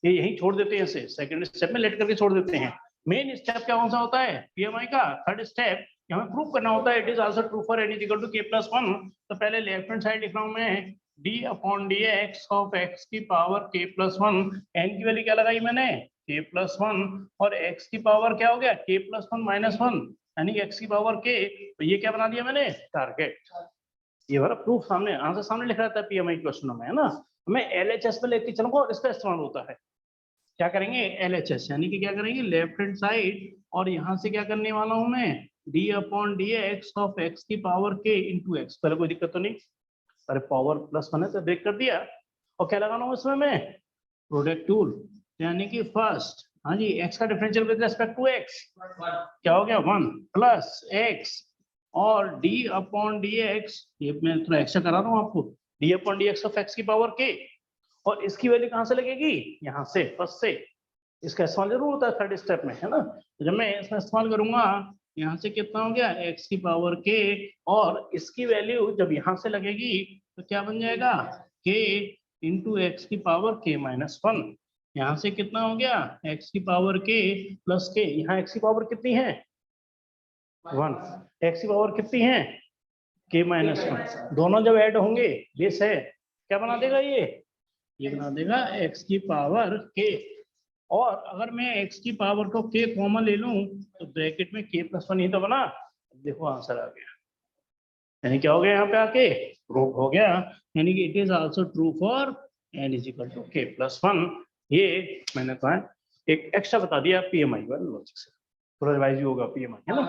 ये यही छोड़ देते हैं इसे, सेकंड स्टेप में लेट करके छोड़ देते हैं। मेन स्टेप क्या कौन सा होता है पीएमआई का? थर्ड स्टेप हमें प्रूव करना होता है it is also true for n equal to k plus 1। तो पहले लेफ्ट हैंड साइड लिख रहा हूं मैं d upon dx of x की पावर k प्लस 1। n की वैल्यू क्या लगाई मैंने k प्लस 1 और x की पावर क्या हो गया k प्लस 1 माइनस 1 यानी x की पावर k। तो ये क्या बना दिया मैंने टारगेट। ये वाला प्रूफ सामने आंसर सामने लिख रहा था पीएमआई क्वेश्चन में है ना। मैं एलएचएस पे लेके चलूंगा और इसका इस्तेमाल होता है। क्या करेंगे एलएचएस यानी कि क्या करेंगे लेफ्ट हैंड साइड और यहां से क्या करने वाला हूं मैं d upon dx of x की पावर k इंटू एक्स। पहले कोई दिक्कत तो नहीं? अरे पावर प्लस 1 है तो ब्रेक कर दिया। और क्या लगाना हूं इसमें मैं प्रोडक्ट टूल यानी कि फर्स्ट हाँ जी x का differential with respect to x क्या हो गया 1 प्लस x और d अपॉन dx ये मैं थोड़ा एक्स्ट्रा करा रहा हूं आपको d upon dx of x की पावर k और इसकी वैल्यू कहां से लगेगी यहाँ से फर्स्ट से। इसका इस्तेमाल जरूर होता है थर्ड स्टेप में है ना। तो जब मैं इसमें इस्तेमाल करूंगा यहाँ से कितना हो गया x की पावर k और इसकी वैल्यू जब यहाँ से लगेगी तो क्या बन जाएगा k इंटू एक्स की पावर k माइनस 1। यहाँ से कितना हो गया x की पावर k प्लस k। यहाँ x की पावर कितनी है 1 x की पावर कितनी है k माइनस 1। दोनों जब ऐड होंगे बेस है क्या बना देगा ये बना देगा x की पावर k। और अगर मैं x की पावर को k कॉमन ले लूं तो ब्रैकेट में k प्लस 1 ही तो बना। देखो आंसर आ गया यानी क्या हो गया यहाँ पे आके प्रूफ हो गया यानी कि it is also true for n is equal to k plus 1। ये मैंने तो एक एक्स्ट्रा बता दिया पीएमआई वाले लॉजिक से थोड़ा रिवाइज भी होगा पीएमआई है ना।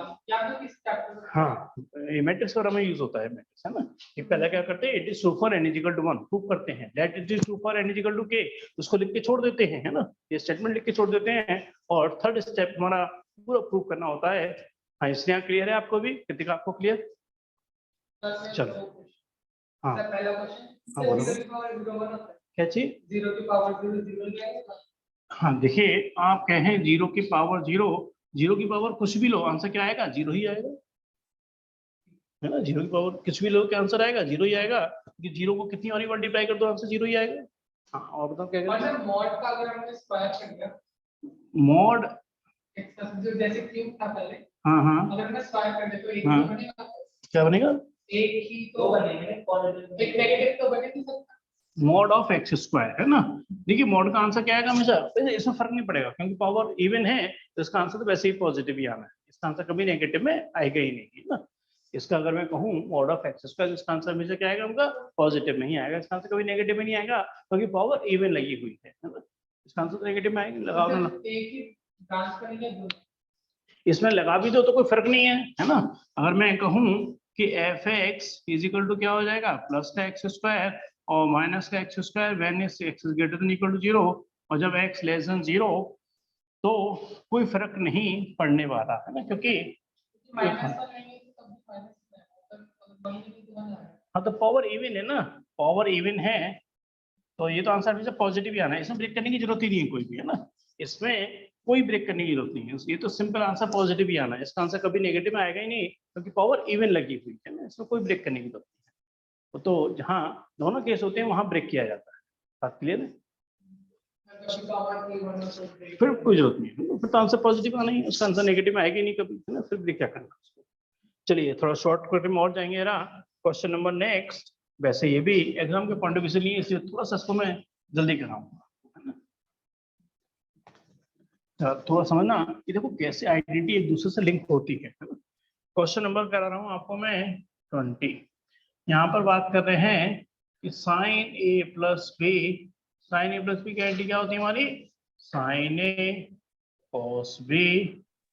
हाँ ये मैट्रिक्स वगैरह में यूज होता है मैट्रिक्स है ना। ये पहले क्या करते हैं it is true for n is equal to 1 prove करते हैं that it is true for n is equal to k उसको लिख के छोड़ देते हैं है ना। ये स्टेटमेंट लिख के छोड़ देते हैं और थर्ड स्टेप हमारा पूरा प्रूव करना होता है। हाँ इसलिए क्लियर है आपको भी कृतिका आपको क्लियर? चलो हाँ पहला क्वेश्चन हाँ बोलो क्या चीज 0 की पावर 0 हाँ देखिए आप कहें 0 की पावर 0 की पावर कुछ भी लो आंसर क्या आएगा 0 ही आएगा है ना। 0 की पावर कुछ भी लो क्या आंसर आएगा 0 ही आएगा क्योंकि 0 को कितनी बार मल्टीप्लाई कर दो आंसर 0 ही आएगा। हाँ और बताओ क्या करेंगे मॉड का अगर हमने स्क्वायर कर दिया मॉड जो जैसे क्यूब था पहले हाँ हाँ अगर मैं स्क्वायर कर दे तो एक हाँ। ही बनेगा क्या बनेगा एक ही तो बनेंगे पॉजिटिव एक नेगेटिव तो बने नहीं सकता मॉड ऑफ एक्स स्क्वायर है ना। देखिए मॉड का आंसर क्या आएगा हमेशा इसमें फर्क नहीं पड़ेगा क्योंकि पावर इवन है तो इसका आंसर तो वैसे ही पॉजिटिव ही आना है। इसका आंसर कभी नेगेटिव में आएगा ही नहीं है ना। इसका अगर मैं कहूँ मॉड ऑफ एक्स स्क्वायर इसका आंसर हमेशा क्या आएगा उनका पॉजिटिव में ही आएगा। इसका आंसर कभी नेगेटिव में नहीं आएगा क्योंकि पावर इवन लगी हुई है ना। इसका आंसर तो नेगेटिव में आएगा लगाओ ना एक ही ब्रांच करेंगे दो इसमें लगा भी दो तो कोई फर्क नहीं है ना। अगर मैं कहूँ कि F X is equal to क्या हो जाएगा प्लस का एक्स स्क्वायर और माइनस का X square when X is greater than equal to 0 और जब एक्स लेस देन 0 तो कोई फर्क नहीं पड़ने वाला है ना क्योंकि हाँ तो पावर इवन है ना पावर इवन है तो ये तो आंसर हमेशा पॉजिटिव ही आना है। इसमें ब्रेक करने की जरूरत ही नहीं है कोई भी है ना। इसमें कोई ब्रेक करने की जरूरत नहीं है ये तो सिंपल आंसर पॉजिटिव ही आना है। इसका आंसर कभी नेगेटिव में आएगा ही नहीं क्योंकि पावर इवन लगी हुई है ना। इसमें कोई ब्रेक करने की जरूरत नहीं है। तो जहाँ दोनों केस होते हैं वहां ब्रेक किया जाता है। बात क्लियर है? फिर कोई जरूरत नहीं है फिर तो आंसर पॉजिटिव आना ही है। उसका आंसर नेगेटिव में आएगा ही नहीं कभी है ना। फिर ब्रेक क्या करना उसको। चलिए थोड़ा शॉर्ट करके में और जाएंगे रहा क्वेश्चन नंबर नेक्स्ट। वैसे ये भी एग्जाम के पॉइंट ऑफ व्यू से नहीं इसलिए थोड़ा सा इसको मैं जल्दी कराऊंगा है ना। थोड़ा समझना कि देखो कैसे आइडेंटिटी एक दूसरे से लिंक होती है ना। क्वेश्चन नंबर करा रहा हूँ आपको मैं 20। यहाँ पर बात कर रहे हैं कि साइन ए प्लस बी की आइडेंटिटी क्या होती है हमारी sign A cos b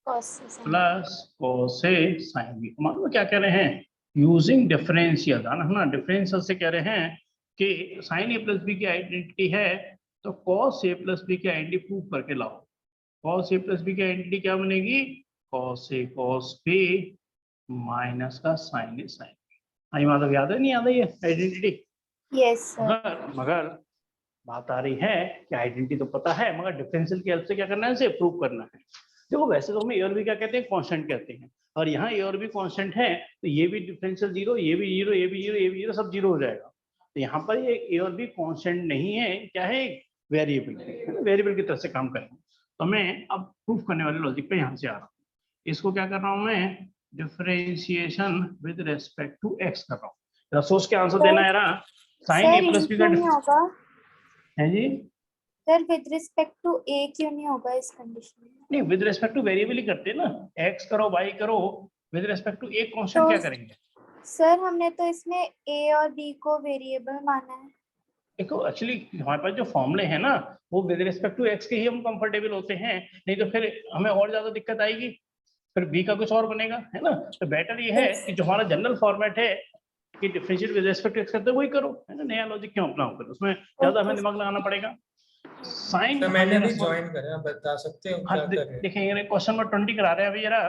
cos से sin। Plus cos a sin b। मतलब क्या कह रहे हैं, यूजिंग डिफरेंशियल है ना, डिफरेंशियल से कह रहे हैं कि sin a प्लस बी की आइडेंटिटी है, तो cos a प्लस बी की आइडेंटिटी प्रूव करके लाओ। cos a प्लस बी की आइडेंटिटी क्या बनेगी, cos a cos b minus का sin a sin b। आई मतलब याद है नहीं याद है ये आइडेंटिटी? Yes sir. मगर बात आ रही है कि आइडेंटिटी तो पता है, मगर डिफरेंशियल की हेल्प से क्या करना है, इसे प्रूव करना है। देखो वैसे तो हमें ए और बी क्या कहते हैं, कांस्टेंट कहते हैं, और यहाँ ए और बी कांस्टेंट है, तो ये भी डिफरेंशियल जीरो, ये भी जीरो, ये भी जीरो, ये भी जीरो, सब जीरो हो जाएगा। तो यहाँ पर ये ए और बी कांस्टेंट नहीं है, क्या है, वेरिएबल, वेरिएबल की तरह से काम कर रहे हैं। तो मैं अब प्रूफ करने वाले लॉजिक पे यहाँ से आ रहा हूँ। इसको क्या कर रहा हूँ मैं, differentiation with respect to X कर रहा हूँ। जरा सोच के आंसर देना है ना, साइन सर ए प्लस बी का नहीं होगा है जी, सर, विद रिस्पेक्ट टू ए क्यों नहीं होगा इस कंडीशन में? नहीं विद रेस्पेक्ट टू वेरिएबल ही करते हैं ना, एक्स करो वाई करो, विद रेस्पेक्ट टू एक कांस्टेंट तो क्या करेंगे। सर हमने तो इसमें ए और बी को वेरिएबल माना है। देखो एक्चुअली हमारे पास जो फॉर्मूले हैं ना, वो विद रिस्पेक्ट टू एक्स के ही हम कंफर्टेबल होते हैं, नहीं तो फिर हमें और ज्यादा दिक्कत आएगी, फिर बी का कुछ और बनेगा, है ना। तो बेटर ये है कि जो हमारा जनरल फॉर्मेट है कि differentiate with respect to X करते हैं वही करो, है ना, नया लॉजिक क्यों अपनाओ, फिर उसमें ज्यादा हमें दिमाग लगाना पड़ेगा। साइन तो मैंने भी ज्वाइन करा, बता सकते हो क्या कर रहे हैं? देखिए क्वेश्चन नंबर 20 करा रहे हैं अभी जरा,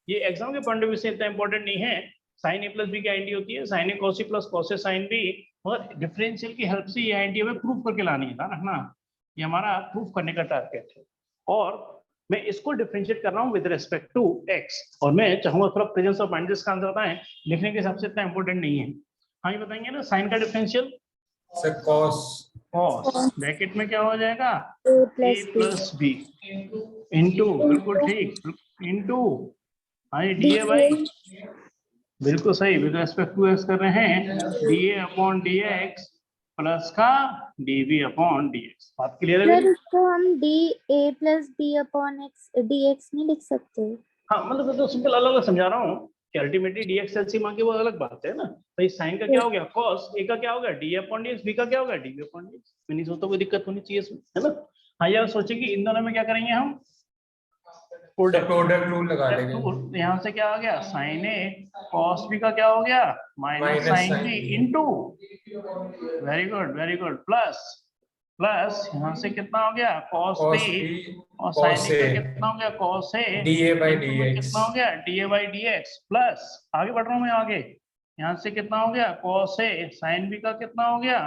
ये एग्जाम के पॉइंट ऑफ व्यू से इतना इंपॉर्टेंट नहीं है। साइन ए प्लस बी की आइडेंटिटी होती है sine A cos a plus cos a sin b, और डिफरेंशियल की हेल्प से ये आइडेंटिटी हमें प्रूव करके लानी है ना, ये हमारा प्रूफ करने का टारगेट है। और मैं इसको डिफरेंशिएट कर रहा हूँ विद रिस्पेक्ट टू एक्स, और मैं चाहूंगा थोड़ा प्रेजेंस ऑफ माइंड का आंसर बताएं, लिखने के हिसाब से इतना इंपॉर्टेंट नहीं है। हाँ ये बताएंगे ना, साइन का differential sir cos cos bracket में क्या हो जाएगा, ए a प्लस बी इंटू, बिल्कुल ठीक, इंटू हाँ डी ए बाई, बिल्कुल सही, विद रिस्पेक्ट टू एक्स कर रहे हैं, d a upon D x plus का d B upon D x. बात क्लियर है सर मेरी? इसको हम d a plus b upon x d x नहीं लिख सकते? हाँ मतलब मैं तो सिंपल अलग अलग समझा रहा हूँ कि अल्टीमेटली डी एक्स एलसीएम आगे वो अलग बात है ना। तो इस साइन का क्या हो गया, कॉस, ए का क्या होगा D upon D X, B का क्या होगा D B upon D X. मैं नहीं सोचता कोई दिक्कत होनी चाहिए इसमें, है ना। हाँ यार सोचेंगे इन दोनों में क्या करेंगे हम, प्रोडक्ट रूल लगा देंगे। यहाँ से क्या आ गया, साइन ए कॉस बी का क्या हो गया, minus sine B into, very good, plus यहाँ से कितना हो गया कॉस बी, और साइन ए का कितना हो गया cos A, DA by D X, कितना हो गया D A by D x, plus आगे बढ़ रहा हूँ मैं आगे, यहाँ से कितना हो गया कॉस ए, साइन बी का कितना हो गया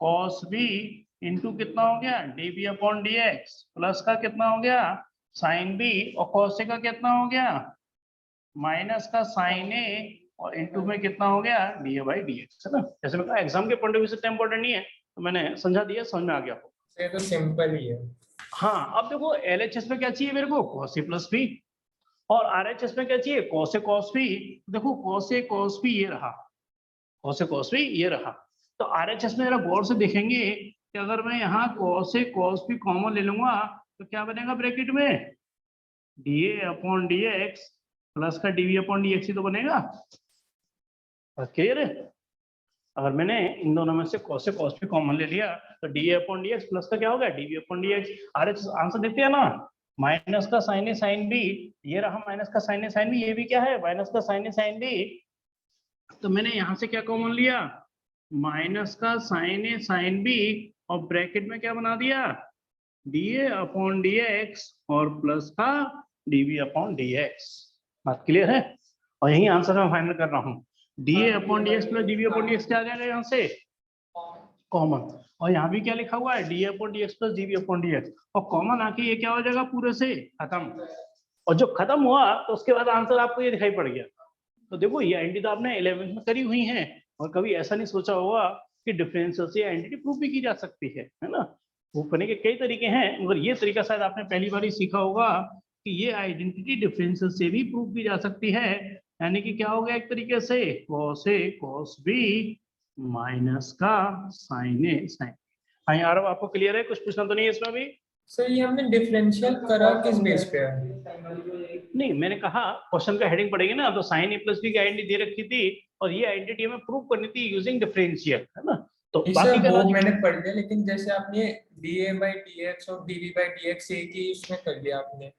कॉस बी इंटू कितना हो गया D B upon D x, plus का कितना हो गया साइन बी, और कॉस ए का कितना हो गया माइनस का साइन ए, और इंटू में कितना हो गया D A by D x, है ना। जैसे मैं कहा एग्जाम के पॉइंट ऑफ व्यू से इंपॉर्टेंट नहीं है, तो मैंने समझा दिया, समझ में आ गया। ये तो सिंपल ही है। हाँ अब देखो एलएचएस में क्या चाहिए मेरे को, cos a प्लस बी, और आरएचएस में क्या चाहिए cos a cos b। देखो cos a cos b ये रहा, cos a cos b ये रहा। तो आरएचएस में जरा गौर से देखेंगे कि अगर मैं यहाँ cos a cos b common ले लूंगा तो क्या बनेगा ब्रैकेट में, dA अपॉन dx प्लस का dv अपॉन dx ही तो बनेगा, क्लियर है। अगर मैंने इन दोनों में से cos a cos b common ले लिया तो dA अपॉन dx प्लस का क्या होगा dv upon dx। RHS answer देते हैं ना, माइनस का साइन ए साइन बी, ये रहा माइनस का साइन ए साइन बी, ये भी क्या है माइनस का साइन ए साइन बी। तो मैंने यहाँ से क्या कॉमन लिया, माइनस का साइन ए साइन बी, और ब्रैकेट में क्या बना दिया dA अपॉन dx और प्लस का dv अपॉन dx। बात क्लियर है। और यही आंसर मैं फाइनल कर रहा हूँ, dA upon dx plus dv upon dx क्या आ जाएगा यहाँ से कॉमन, और यहाँ भी क्या लिखा हुआ है dA upon dx plus dv upon dx, और कॉमन आके ये क्या हो जाएगा पूरे से खत्म। और जो खत्म हुआ तो उसके बाद आंसर आपको ये दिखाई पड़ गया। तो देखो ये आइडेंटिटी तो आपने 11th में करी हुई है, और कभी ऐसा नहीं सोचा होगा कि डिफरेंशियल से आइडेंटिटी प्रूफ भी की जा सकती है ना। प्रूफ करने के कई तरीके हैं, मगर ये तरीका शायद आपने पहली बार ही सीखा होगा कि ये आइडेंटिटी डिफरेंशियल से भी प्रूफ की जा सकती है। यानी कि क्या हो गया एक तरीके से cos a cos b minus का sin a sin। हाँ यार अब आपको क्लियर है, कुछ पूछना तो नहीं है इसमें भी? सर ये हमने डिफरेंशियल करा किस बेस पे है? नहीं मैंने कहा क्वेश्चन का हेडिंग पढ़ेंगे ना, तो साइन ए प्लस बी की आइडेंटिटी दे रखी थी, और ये आइडेंटिटी हमें प्रूव करनी थी यूजिंग डिफरेंशियल, है ना। तो बाकी का वो मैंने पढ़ लिया, लेकिन जैसे आपने dA by dx और dV by dx एक ही उसमें कर लिया आपने,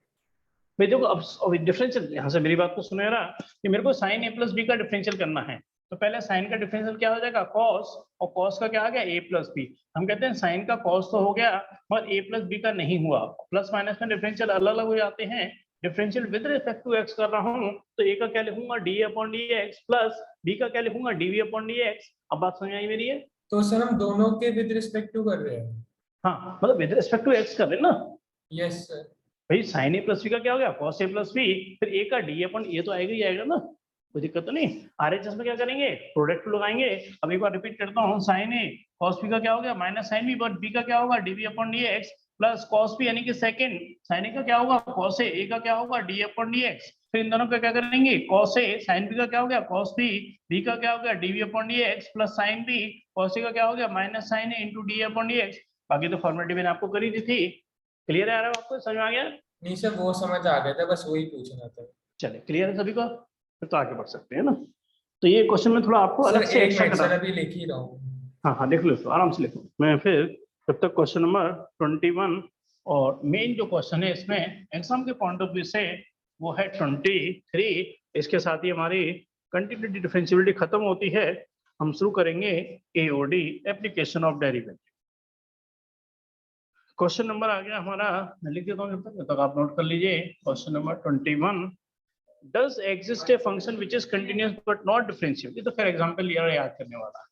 भाई देखो अब डिफरेंशियल, यहाँ से मेरी बात को सुनो यार कि मेरे को साइन ए प्लस बी का डिफरेंशियल करना है, तो पहले साइन का डिफरेंशियल क्या हो जाएगा कॉस, और कॉस का क्या आ गया ए प्लस बी। हम कहते हैं साइन का कॉस तो हो गया मगर ए प्लस बी का नहीं हुआ। प्लस माइनस में डिफरेंशियल अलग अलग हो जाते हैं। Differential with respect to X कर रहा हूँ तो ए का क्या लिखूंगा D upon D x plus B का क्या लिखूंगा डीवी अपॉन डी एक्स। अब बात समझ आई मेरी है? तो सर हम दोनों के विद रिस्पेक्ट टू कर रहे हैं। हाँ मतलब विद रिस्पेक्ट टू एक्स कर रहे हैं ना। Yes sir. भाई साइन ए प्लस बी का क्या हो गया कॉस ए प्लस बी, फिर ए का डी अपॉन ए तो आएगा ही आएगा ना, कोई दिक्कत तो नहीं। आरएचएस में क्या करेंगे प्रोडक्ट लगाएंगे। अब एक बार रिपीट करता हूँ, साइन ए कॉस बी का क्या हो गया minus sine B, but B का क्या होगा DB upon D x plus cos B यानी कि सेकंड साइन ए का क्या होगा कॉस ए का क्या होगा डी अपॉन डी एक्स। फिर इन दोनों का क्या करेंगे कॉस ए साइन बी का क्या हो गया कॉस बी का क्या हो गया d v upon D x plus sine b cos ए का क्या हो गया minus sine a into d upon D x. बाकी तो फॉर्मेलिटी मैंने आपको करी दी थी। क्लियर है आपको, समझ में आ गया? नहीं सर वो समझ आ गया था, बस वही पूछना था। चले क्लियर है सभी को, फिर तो आगे बढ़ सकते हैं ना। तो ये क्वेश्चन में थोड़ा आपको अलग से एक्स्ट्रा सर करना। अभी लिख ही रहा हूँ। हाँ हाँ देख लो तो आराम से लिखो। मैं फिर तब तक क्वेश्चन नंबर 21 और मेन जो क्वेश्चन है इसमें एग्जाम के पॉइंट ऑफ व्यू से वो है 23। इसके साथ ही हमारी कंटिन्यूटी डिफरेंशियबिलिटी खत्म होती है। हम शुरू करेंगे AOD application of derivative. Question number आ गया हमारा, मैं लिख देता हूँ जब तक आप नोट कर लीजिए। Question number 21, does exist a function which is continuous but not differentiable? ये तो खैर एग्जांपल याद करने वाला है।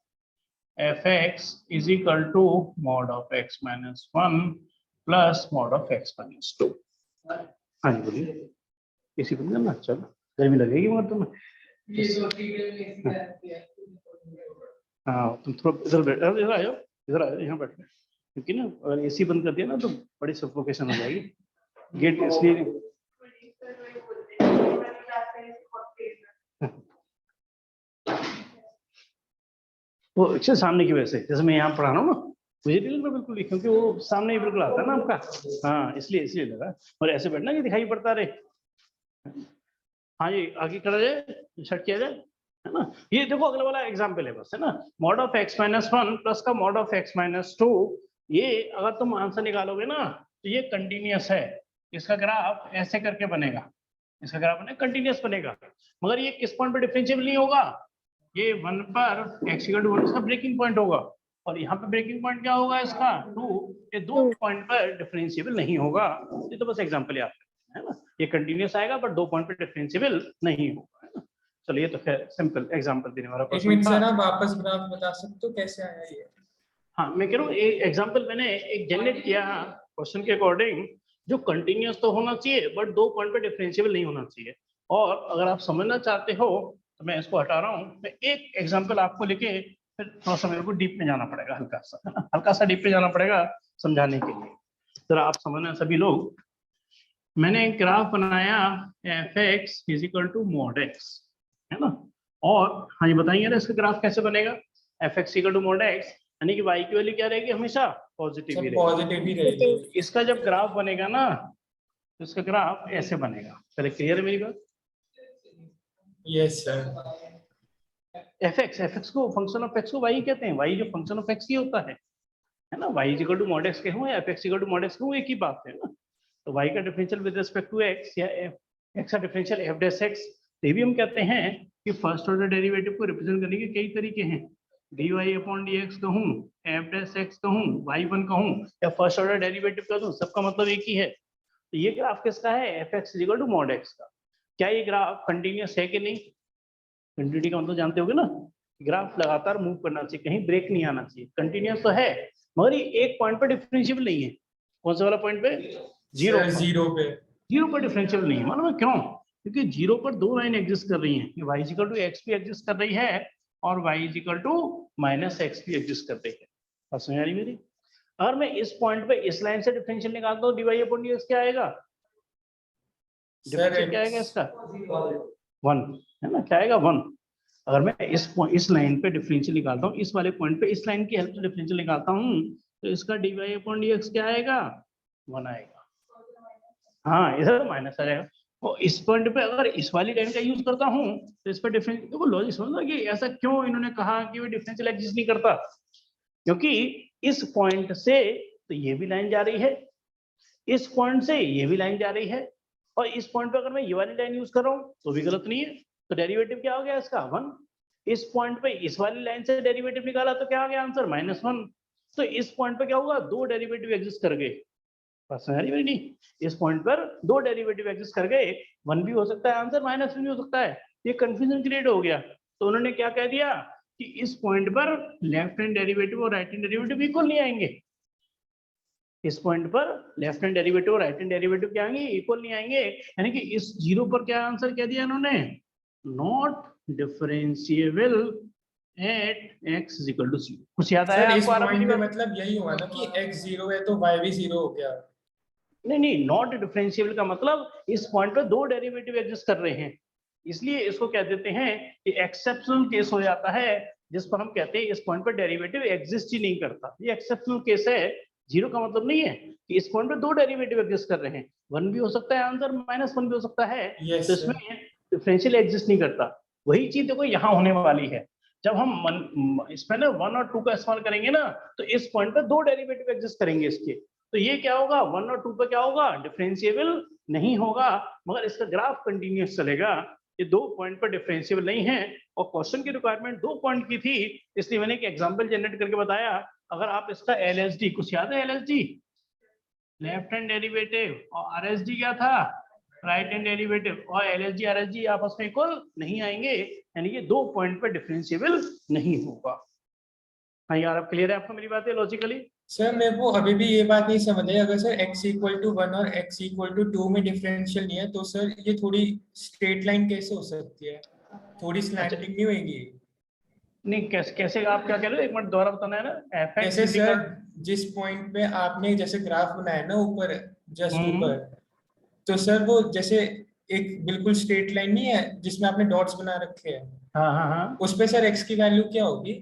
fx is equal to mod of x minus 1 plus mod of x minus 2। हाँ जी बोलिए, इसी को ना चलो गर्मी लगेगी मगर तुम्हें। हाँ तुम थोड़ा इधर बैठ, इधर आ जाओ यहाँ बैठ, क्योंकि ना अगर एसी बंद कर दिया ना तो बड़ी सफोकेशन हो जाएगी। गेट इसलिए वो अच्छे सामने की वजह से, जैसे मैं यहाँ पढ़ा रहा हूँ ना मुझे नहीं लग रहा बिल्कुल भी, क्योंकि वो सामने ही बिल्कुल आता है ना आपका। हाँ इसलिए लगा, और ऐसे बैठना कि दिखाई पड़ता रहे। हाँ जी आगे करा जाए, शट किया जाए, है ना। ये देखो अगला वाला एग्जाम्पल है बस, है ना। Mod of x minus 1 plus का मॉड ऑफ x माइनस 2, ये अगर तुम आंसर निकालोगे ना तो ये कंटिन्यूअस है। इसका ग्राफ ऐसे करके बनेगा, इसका ग्राफ बने कंटिन्यूअस बनेगा, मगर ये किस पॉइंट पर डिफरेंशिएबल नहीं होगा, ये 1 पर x = 1 इसका ब्रेकिंग पॉइंट होगा, और यहाँ पे ब्रेकिंग पॉइंट क्या होगा इसका 2। ये दो पॉइंट पर डिफरेंशिएबल नहीं होगा। ये तो बस एग्जांपल याद है ना, ये कंटिन्यूअस आएगा बट 2 पॉइंट पर डिफरेंशिएबल नहीं होगा, है ना। चलिए तो खैर सिंपल एग्जांपल देने वाला एक मिनट सर आप वापस ग्राफ बता सकते हो कैसे आया ये? हाँ मैं कह रहा हूँ एक एग्जांपल मैंने एक जनरेट किया क्वेश्चन के अकॉर्डिंग, जो कंटिन्यूअस तो होना चाहिए बट 2 पॉइंट पे डिफरेंशिएबल नहीं होना चाहिए। और अगर आप समझना चाहते हो तो मैं इसको हटा रहा हूँ, मैं एक एग्जांपल आपको लेके फिर थोड़ा सा मेरे को डीप में जाना पड़ेगा, हल्का सा, है ना, हल्का सा डीप में जाना पड़ेगा समझाने के लिए। जरा आप समझना सभी लोग। मैंने एक ग्राफ बनाया fx = mod x, है ना। और हाँ ये बताइए ना इसका ग्राफ कैसे बनेगा। fx = mod x यानी कि y की वैल्यू क्या रहेगी हमेशा पॉजिटिव ही रहेगी। इसका जब ग्राफ बनेगा ना तो इसका ग्राफ ऐसे बनेगा। पहले क्लियर है मेरी बात? Yes sir. fx को फंक्शन ऑफ x को y कहते हैं, y जो फंक्शन ऑफ x ही होता है ना। y = mod x के हूँ या fx = mod x के हूँ एक ही बात है ना। तो y का differential with respect to x या x का डिफरेंशियल f'(x), ये भी हम कहते हैं कि फर्स्ट ऑर्डर डेरिवेटिव को रिप्रेजेंट करने के कई तरीके हैं। dy/dx कहूँ, f'(x) कहूँ, y1 कहूँ या फर्स्ट ऑर्डर डेरिवेटिव कर दूं, सबका मतलब एक ही है। तो ये ग्राफ किसका है, fx = mod x का। क्या ये ग्राफ कंटिन्यूअस है कि नहीं? कंटिन्यूटी का मतलब जानते होगे ना, ग्राफ लगातार मूव करना चाहिए, कहीं ब्रेक नहीं आना चाहिए। कंटिन्यूअस तो है मगर ये एक पॉइंट पर डिफरेंशिएबल नहीं है। कौन सा वाला पॉइंट पे? जीरो पर डिफरेंशिएबल नहीं है। मालूम है क्यों? क्योंकि 0 पर 2 लाइन एग्जिस्ट कर रही हैं, y = x भी एग्जिस्ट कर रही है और y = -x भी एग्जिस्ट कर रही है। बात समझ आ रही मेरी? अगर मैं इस पॉइंट पे इस लाइन से डिफरेंशियल निकालता हूँ dy/dx क्या आएगा? डिफरेंशियल क्या आएगा इसका? 1, है ना, क्या आएगा 1। अगर मैं इस लाइन पे डिफरेंशियल निकालता हूँ, इस वाले पॉइंट पे इस लाइन की हेल्प से डिफरेंशियल निकालता हूँ, तो इसका dy/dx क्या आएगा? 1 आएगा। हाँ इधर माइनस आ जाएगा। और इस पॉइंट पे अगर इस वाली लाइन का यूज करता हूँ तो इस पर डिफरेंस, देखो लॉजिक समझना कि ऐसा क्यों इन्होंने कहा कि वो डिफरेंशियल एग्जिस्ट नहीं करता। क्योंकि इस पॉइंट से तो ये भी लाइन जा रही है, इस पॉइंट से ये भी लाइन जा रही है, और इस पॉइंट पे अगर मैं ये वाली लाइन यूज कर रहा हूँ तो भी गलत नहीं है। तो डेरिवेटिव क्या हो गया इसका 1। इस पॉइंट पे इस वाली लाइन से डेरिवेटिव निकाला तो क्या आ गया आंसर -1। तो इस पॉइंट पे क्या होगा, दो डेरिवेटिव एग्जिस्ट कर गए। बात समझ आ रही है नहीं? इस पॉइंट पर दो डेरिवेटिव एग्जिस्ट कर गए, 1 भी हो सकता है आंसर, -1 भी हो सकता है। ये कंफ्यूजन क्रिएट हो गया। तो उन्होंने क्या कह दिया कि इस पॉइंट पर लेफ्ट हैंड डेरिवेटिव और राइट हैंड डेरिवेटिव इक्वल नहीं आएंगे। इस पॉइंट पर लेफ्ट हैंड डेरिवेटिव और राइट हैंड डेरिवेटिव क्या आएंगे, इक्वल नहीं आएंगे। यानी कि इस जीरो पर क्या आंसर कह दिया इन्होंने, नॉट डिफरेंशिएबल एट x = 0। कुछ याद आया सर इस आपको? आ रहा पॉइंट मेरी पे बात? मतलब यही हुआ ना कि x 0 है तो y भी 0 हो गया। नहीं नहीं, नॉट डिफरेंशिएबल का मतलब इस पॉइंट पर दो डेरिवेटिव एग्जिस्ट कर रहे हैं, इसलिए इसको कह देते हैं कि एक्सेप्शनल केस हो जाता है, जिस पर हम कहते हैं इस पॉइंट पर डेरिवेटिव एग्जिस्ट ही नहीं करता। ये एक्सेप्शनल केस है। जीरो का मतलब नहीं है कि इस पॉइंट पर दो डेरिवेटिव एग्जिस्ट कर रहे हैं, 1 भी हो सकता है आंसर, -1 भी हो सकता है। यस तो इसमें डिफरेंशियल एग्जिस्ट नहीं करता। वही चीज देखो यहाँ होने वाली है। जब हम इसमें ना 1 और 2 का इस्तेमाल करेंगे ना, तो इस पॉइंट पर दो डेरिवेटिव एग्जिस्ट करेंगे इसके। तो ये क्या होगा, 1 और 2 पे क्या होगा, डिफरेंशिएबल नहीं होगा, मगर इसका ग्राफ कंटिन्यूअस चलेगा। ये दो पॉइंट पर डिफरेंशिएबल नहीं है। और क्वेश्चन की रिक्वायरमेंट 2 पॉइंट की थी, इसलिए मैंने एक एग्जांपल जनरेट करके बताया। अगर आप इसका एलएसडी, कुछ याद है एलएसडी, लेफ्ट हैंड डेरिवेटिव, और आरएसडी क्या था, राइट हैंड डेरिवेटिव, और एलएसडी आरएसडी आपस में इक्वल नहीं आएंगे, यानी कि 2 पॉइंट पर डिफरेंशिएबल नहीं होगा। हाँ यार, अब क्लियर है आपको मेरी बातें लॉजिकली? सर मेरे को अभी भी ये बात नहीं समझ आई, अगर सर x = 1 और x = 2 में डिफरेंशियल नहीं है तो सर ये थोड़ी स्ट्रेट लाइन कैसे हो सकती है, थोड़ी स्लैंटिंग नहीं होगी? नहीं, कैसे कैसे आप क्या कह रहे हो, एक मिनट दोबारा बताना है ना। जैसे fx सर जिस पॉइंट पे आपने जैसे ग्राफ बनाया ना ऊपर, जस्ट ऊपर, तो सर वो जैसे एक बिल्कुल स्ट्रेट लाइन नहीं है जिसमें आपने डॉट्स बना रखे हैं, हाँ हाँ हाँ, उस पे सर x की वैल्यू क्या होगी?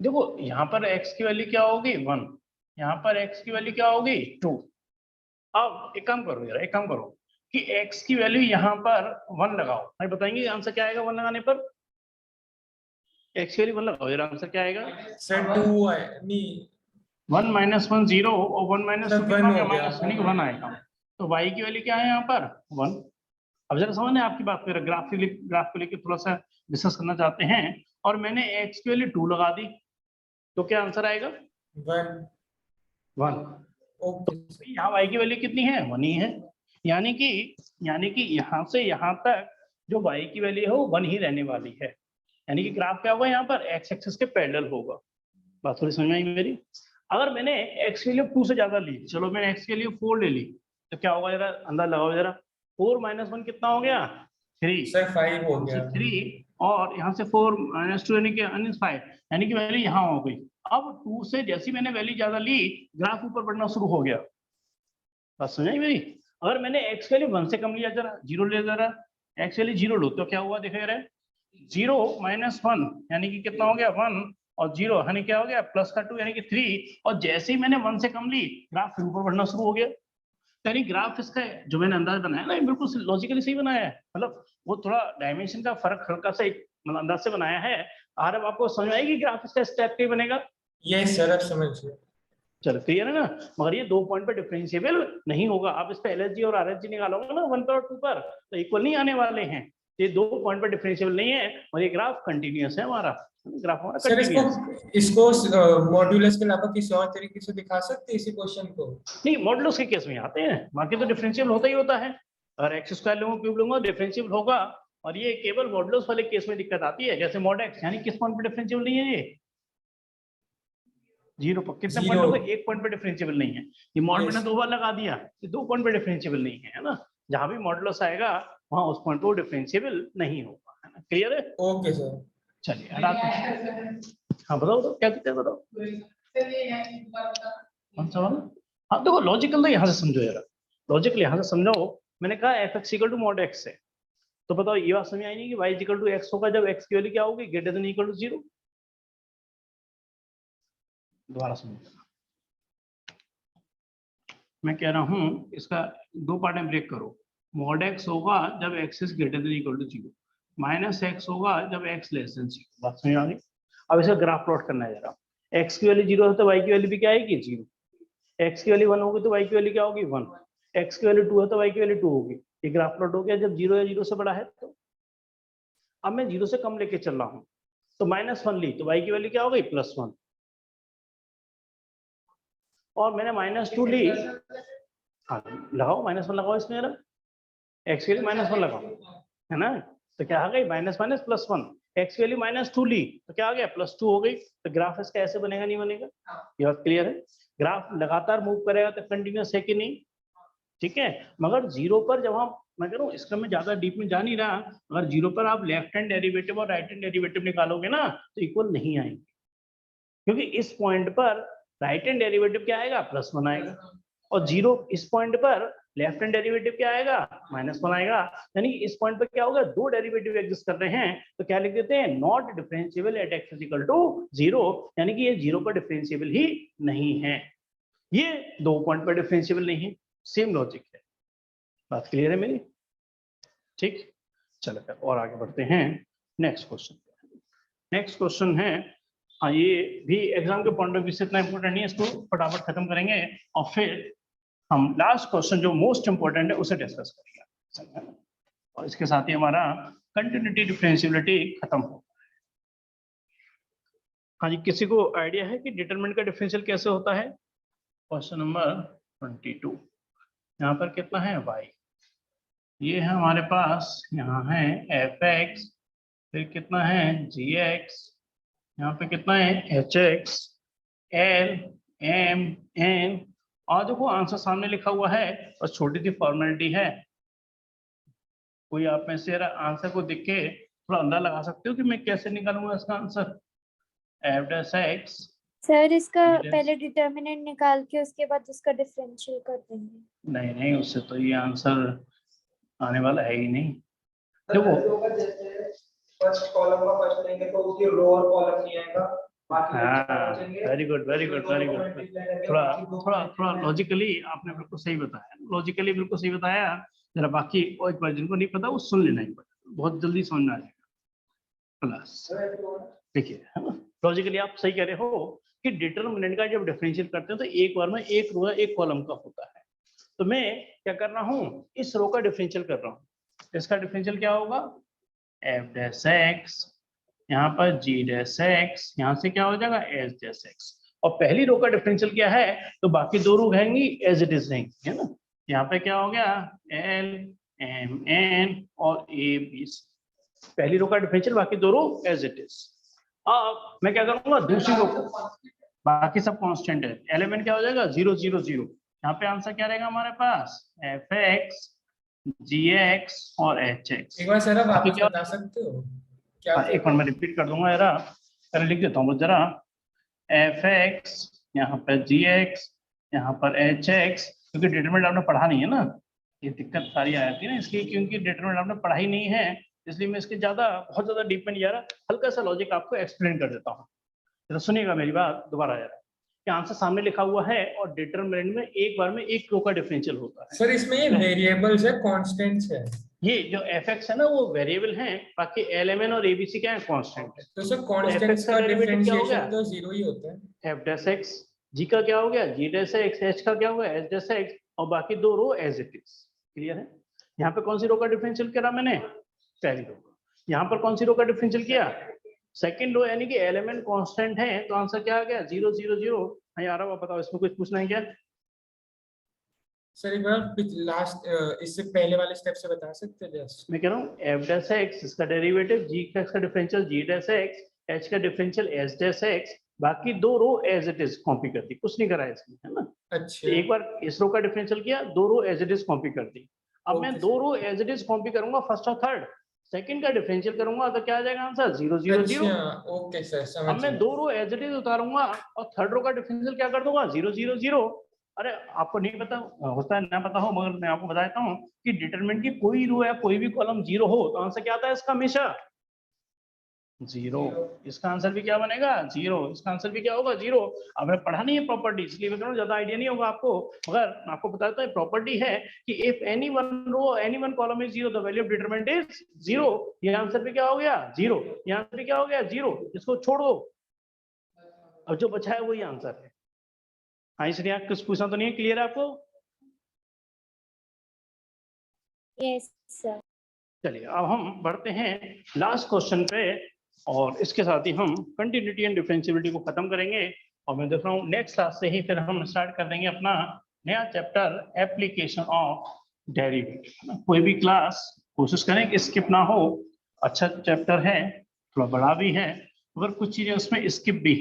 देखो यहाँ पर x की वैल्यू क्या होगी, 1। यहाँ पर x की वैल्यू क्या होगी, 2। अब एक काम करो यार, एक काम करो कि x की वैल्यू यहाँ पर 1 लगाओ। भाई बताएंगे आंसर क्या आएगा 1 लगाने पर? x की वैल्यू 1 लगाओ, यार आंसर क्या आएगा? सर 2 है नहीं 1 - 1 0, और 1 - 2 सर, कितना 1 हो गया, हो गया। माइनस, यानी कि 1 आएगा। तो y की वैल्यू क्या है यहाँ पर, 1। अब जरा समझ आपकी बात, मेरा ग्राफ को लेकर थोड़ा सा डिस्कस करना चाहते हैं। और मैंने x की वैल्यू 2 लगा दी, तो क्या आंसर आएगा, 1। ओके यहाँ y की वैल्यू कितनी है, 1 ही है। यानी कि यहाँ से यहाँ तक जो y की वैल्यू है वो 1 ही रहने वाली है। यानी कि ग्राफ क्या होगा, यहाँ पर x एक्सिस के पैरेलल होगा। बात थोड़ी समझ में आई मेरी? अगर मैंने x की वैल्यू 2 से ज्यादा ली, चलो मैंने x की वैल्यू 4 ले ली, तो क्या होगा, जरा अंदाज लगाओ जरा। 4 - 1 कितना हो गया, 3। सर 5 हो गया। 3, और यहाँ से 4 - 2 यानी कि 5, यानी कि वैल्यू यहाँ हो गई। अब 2 से जैसी मैंने वैल्यू ज्यादा ली, ग्राफ ऊपर बढ़ना शुरू हो गया। बात समझ आई मेरी? अगर मैंने x की वैल्यू 1 से कम लिया, जरा 0 ले, जरा x वैल्यू 0 लो, तो क्या हुआ देखो यार, 0 - 1 यानी कि कितना हो गया, 1, और 0 यानी क्या हो गया, प्लस का 2 यानी कि 3। और जैसे ही मैंने 1 से कम ली, ग्राफ फिर ऊपर बढ़ना शुरू हो गया। यानी ग्राफ इसका जो मैंने अंदाज बनाया ना, बिल्कुल लॉजिकली सही बनाया है। मतलब वो थोड़ा डायमेंशन का फर्क हल्का सा मतलब अंदाज से बनाया है। और अब आपको समझ आएगी ग्राफ इसका स्टेप पे बनेगा। यस सर, अब समझ गया। चलो क्लियर है ना? मगर ये 2 पॉइंट पर डिफरेंशिएबल नहीं होगा। आप इस पे एलएसजी और आरएसजी निकालोगे ना 1 पर और 2 पर, तो इक्वल नहीं आने वाले हैं। ये 2 पॉइंट पर डिफरेंशिएबल नहीं है, और ये ग्राफ कंटिन्यूअस है हमारा। ग्राफ हमारा सर कंटिन्यूअस। इसको मॉड्यूलस के अलावा किसी और तरीके से दिखा सकते हैं इसी क्वेश्चन को? नहीं, मॉडुलस के केस में आते हैं, बाकी तो डिफरेंशिएबल होता ही होता है। अगर एक्स स्क्वायर लूंगा, क्यूब लूंगा, डिफरेंशिएबल होगा। और ये केवल मॉडुलस वाले केस में दिक्कत आती है, जैसे मॉड एक्स, यानी किस पॉइंट पर डिफरेंशिएबल नहीं है ये, 0 पर। कितने पॉइंट हो गए, 1 पॉइंट पर डिफरेंशिएबल नहीं है। ये मॉड मैंने 2 बार लगा दिया, ये 2 पॉइंट पर डिफरेंशिएबल नहीं है ना। जहां भी मॉडुलस आएगा वहां उस पॉइंट पर डिफरेंशिएबल नहीं होगा, है ना? क्लियर है? Okay sir. चलिए हाँ बताओ क्या दिक्कत है, बताओ कौन सा वाला? हाँ देखो, लॉजिकल तो यहाँ से समझो यार, लॉजिकल यहाँ से समझो। मैंने कहा fx = mod x है, तो बताओ ये बात समझ आई नहीं कि y = x होगा जब x की वैल्यू क्या होगी, ग्रेटर देन इक्वल टू 0। दोबारा सुनो, मैं कह रहा हूँ इसका 2 पार्ट में ब्रेक करो। mod x होगा जब x is greater than equal to 0, -x होगा जब x लेस देन 0। बात समझ आ गई? अब इसका ग्राफ प्लॉट करना है जरा। x की वैल्यू 0 है तो y की वैल्यू भी क्या आएगी, 0। x की वैल्यू 1 होगी तो y की वैल्यू क्या होगी, 1। x की वैल्यू 2 है तो y की वैल्यू 2 होगी। ये ग्राफ प्लॉट हो गया जब 0 या 0 से बड़ा है। तो अब मैं 0 से कम लेके चल रहा हूँ, तो -1 ली तो y की वैल्यू क्या हो गई +1, और मैंने -2 ली, हाँ लगाओ -1 लगाओ इसमें जरा, x के लिए -1 लगाओ, है ना, तो क्या आ गई -1 x की वैल्यू -2 ली तो क्या आ गया +2 हो गई। तो ग्राफ इसका ऐसे बनेगा नहीं बनेगा, ये बात क्लियर है। ग्राफ लगातार मूव करेगा तो कंटिन्यूस है कि नहीं, ठीक है। मगर 0 पर जब हम, मैं कह रहा हूँ इसका मैं ज्यादा डीप में जा नहीं रहा, अगर 0 पर आप लेफ्ट हैंड डेरिवेटिव और राइट हैंड डेरिवेटिव निकालोगे ना तो इक्वल नहीं आएंगे, क्योंकि इस पॉइंट पर राइट हैंड डेरिवेटिव क्या आएगा +1 आएगा, और 0 इस पॉइंट पर लेफ्ट हैंड डेरिवेटिव क्या आएगा -1 आएगा। यानी कि इस पॉइंट पर क्या होगा, दो डेरिवेटिव एग्जिस्ट कर रहे हैं, तो क्या लिख देते हैं, not differentiable at x equal to 0, यानी कि ये 0 पर डिफरेंशिएबल ही नहीं है, ये दो पॉइंट पर डिफरेंशिएबल नहीं है। सेम लॉजिक है, बात क्लियर है मेरी, ठीक। चलो फिर और आगे बढ़ते हैं नेक्स्ट क्वेश्चन। नेक्स्ट क्वेश्चन है, हाँ ये भी एग्जाम के पॉइंट ऑफ व्यू से इतना इंपॉर्टेंट नहीं है, इसको फटाफट खत्म करेंगे और फिर हम लास्ट क्वेश्चन जो मोस्ट इंपॉर्टेंट है उसे डिस्कस करेंगे, और इसके साथ ही हमारा कंटिन्यूटी डिफरेंशिएबिलिटी खत्म हो। हाँ जी, किसी को आइडिया है कि डिटरमिनेंट का डिफरेंशियल कैसे होता है? क्वेश्चन नंबर 22, यहाँ पर कितना है y, ये है हमारे पास, यहाँ है f(x), फिर कितना है g(x), यहाँ पे कितना है h(x), l, m, n, और देखो आंसर सामने लिखा हुआ है, और छोटी सी फॉर्मेलिटी है, कोई आप में से आंसर को देख के थोड़ा अंदाजा लगा सकते हो कि मैं कैसे निकालूंगा इसका आंसर? f(x), सर इसका पहले डिटर्मिनेंट निकाल के उसके बाद उसका डिफरेंशियल कर देंगे। नहीं नहीं, उससे तो ये आंसर आने वाला है ही नहीं। देखो फर्स्ट कॉलम का फर्स्ट लेंगे तो उसकी रो और कॉलम नहीं आएगा, हाँ, very good very good very good, थोड़ा थोड़ा थोड़ा लॉजिकली आपने बिल्कुल सही बताया, लॉजिकली बिल्कुल सही बताया। जरा बाकी और एक बार जिनको नहीं पता वो सुन लेना, एक बार बहुत जल्दी समझ में आ जाएगा। प्लस देखिए, है ना, लॉजिकली आप सही कह रहे हो कि डिटरमिनेंट का जब डिफरेंशियल करते हैं तो एक बार में एक रो एक कॉलम का होता है, तो मैं क्या कर रहा हूँ, इस रो का डिफरेंशियल कर रहा हूँ। इसका डिफरेंशियल क्या होगा, f(x), यहाँ पर g(x), यहाँ से क्या हो जाएगा h(x), और पहली रो का डिफरेंशियल क्या है, तो बाकी दो रो रहेंगी एज इट इज रहेंगी, है ना। यहाँ पे क्या हो गया, l, m, n और a, b, पहली रो का डिफरेंशियल, बाकी दो रो एज इट इज। अब मैं क्या करूंगा, दूसरी रो को, बाकी सब कांस्टेंट है, एलिमेंट क्या हो जाएगा 0 0 0, यहाँ पे आंसर क्या रहेगा हमारे पास, f(x), g(x) और h(x). एक बार सर आप वापस क्या, बता सकते हो क्या था? एक बार मैं रिपीट कर दूंगा जरा, पहले लिख देता हूँ जरा, f(x), यहाँ पर g(x), यहाँ पर h(x), क्योंकि डिटरमिनेंट आपने पढ़ा नहीं है ना, ये दिक्कत सारी आ जाती है ना इसलिए, क्योंकि डिटरमिनेंट आपने पढ़ा ही नहीं है, इसलिए मैं इसके बहुत ज्यादा डीप में नहीं जा रहा, हल्का सा लॉजिक आपको एक्सप्लेन कर देता हूँ। तो सुनिएगा मेरी बात दोबारा जरा, कि आंसर सामने लिखा हुआ है और डिटरमिनेंट में एक बार में एक रो का डिफरेंशियल होता है। सर इसमें ये वेरिएबल्स है, कांस्टेंट्स है? ये जो f(x) है ना वो वेरिएबल हैं, बाकी lmn और abc क्या है, कांस्टेंट है। तो सर f(x) कांस्टेंट्स का का डेरिवेटिव क्या हो गया, डिफरेंशिएशन तो जीरो ही होता है। f(x), g का क्या हो गया g(x), h का क्या हो गया h(x), और बाकी दो row as it is. Clear है? यहाँ पे कौन सी रो का डिफरेंशियल करा मैंने, पहली रो का। यहाँ पर कौन सी रो का डिफरेंशियल किया, सेकंड रो, यानी कि एलिमेंट कांस्टेंट है, तो आंसर क्या आ गया 0 0 0। हाँ यार अब बताओ इसमें कुछ पूछना है क्या? सर एक बार लास्ट इससे पहले वाले स्टेप से बता सकते हैं जस्ट? मैं कह रहा हूँ f(x) इसका डेरिवेटिव, g का डिफरेंशियल g(x), h का डिफरेंशियल h(x), बाकी दो row as it is copy कर दी, कुछ नहीं करा इसमें, है ना। अच्छा, तो एक बार इस रो का डिफरेंशियल किया, दो row as it is copy कर दी। अब मैं ओके दो sir. Row as it is copy करूंगा फर्स्ट और थर्ड, सेकंड का डिफरेंशियल करूंगा तो क्या आ जाएगा आंसर 0 0 0। अच्छा, ओके सर, अब समझ मैं गया। दो रो एज इट इज उतारूंगा और थर्ड रो का डिफरेंशियल क्या कर दूंगा 0 0 0। अरे आपको नहीं पता होता है, ना पता हो, मगर मैं आपको बता देता हूँ कि डिटरमिनेंट की कोई रो या कोई भी कॉलम 0 हो तो आंसर क्या आता है इसका, हमेशा 0। इसका आंसर भी क्या बनेगा 0, इसका आंसर भी क्या होगा 0। अब मैं पढ़ा नहीं है प्रॉपर्टी, इसलिए मैं कह रहा हूँ ज्यादा आइडिया नहीं होगा आपको, मगर आपको बताता है प्रॉपर्टी है कि if any one row any one column is 0 the value of determinant is 0। ये आंसर भी क्या हो गया 0, ये आंसर भी क्या हो गया 0, इसको छोड़ो, अब जो बचा है वही आंसर है। हाँ इसलिए कुछ पूछना तो नहीं है, क्लियर है आपको? Yes sir. चलिए अब हम बढ़ते हैं लास्ट क्वेश्चन पे, और इसके साथ ही हम कंटिन्यूटी एंड डिफरेंशियबिलिटी को खत्म करेंगे। और मैं देख रहा हूँ नेक्स्ट क्लास से ही फिर हम स्टार्ट कर देंगे अपना नया चैप्टर एप्लीकेशन ऑफ डेरिवेटिव। कोई भी क्लास कोशिश करें कि स्किप ना हो, अच्छा चैप्टर है, थोड़ा बड़ा भी है, मगर कुछ चीजें उसमें स्किप भी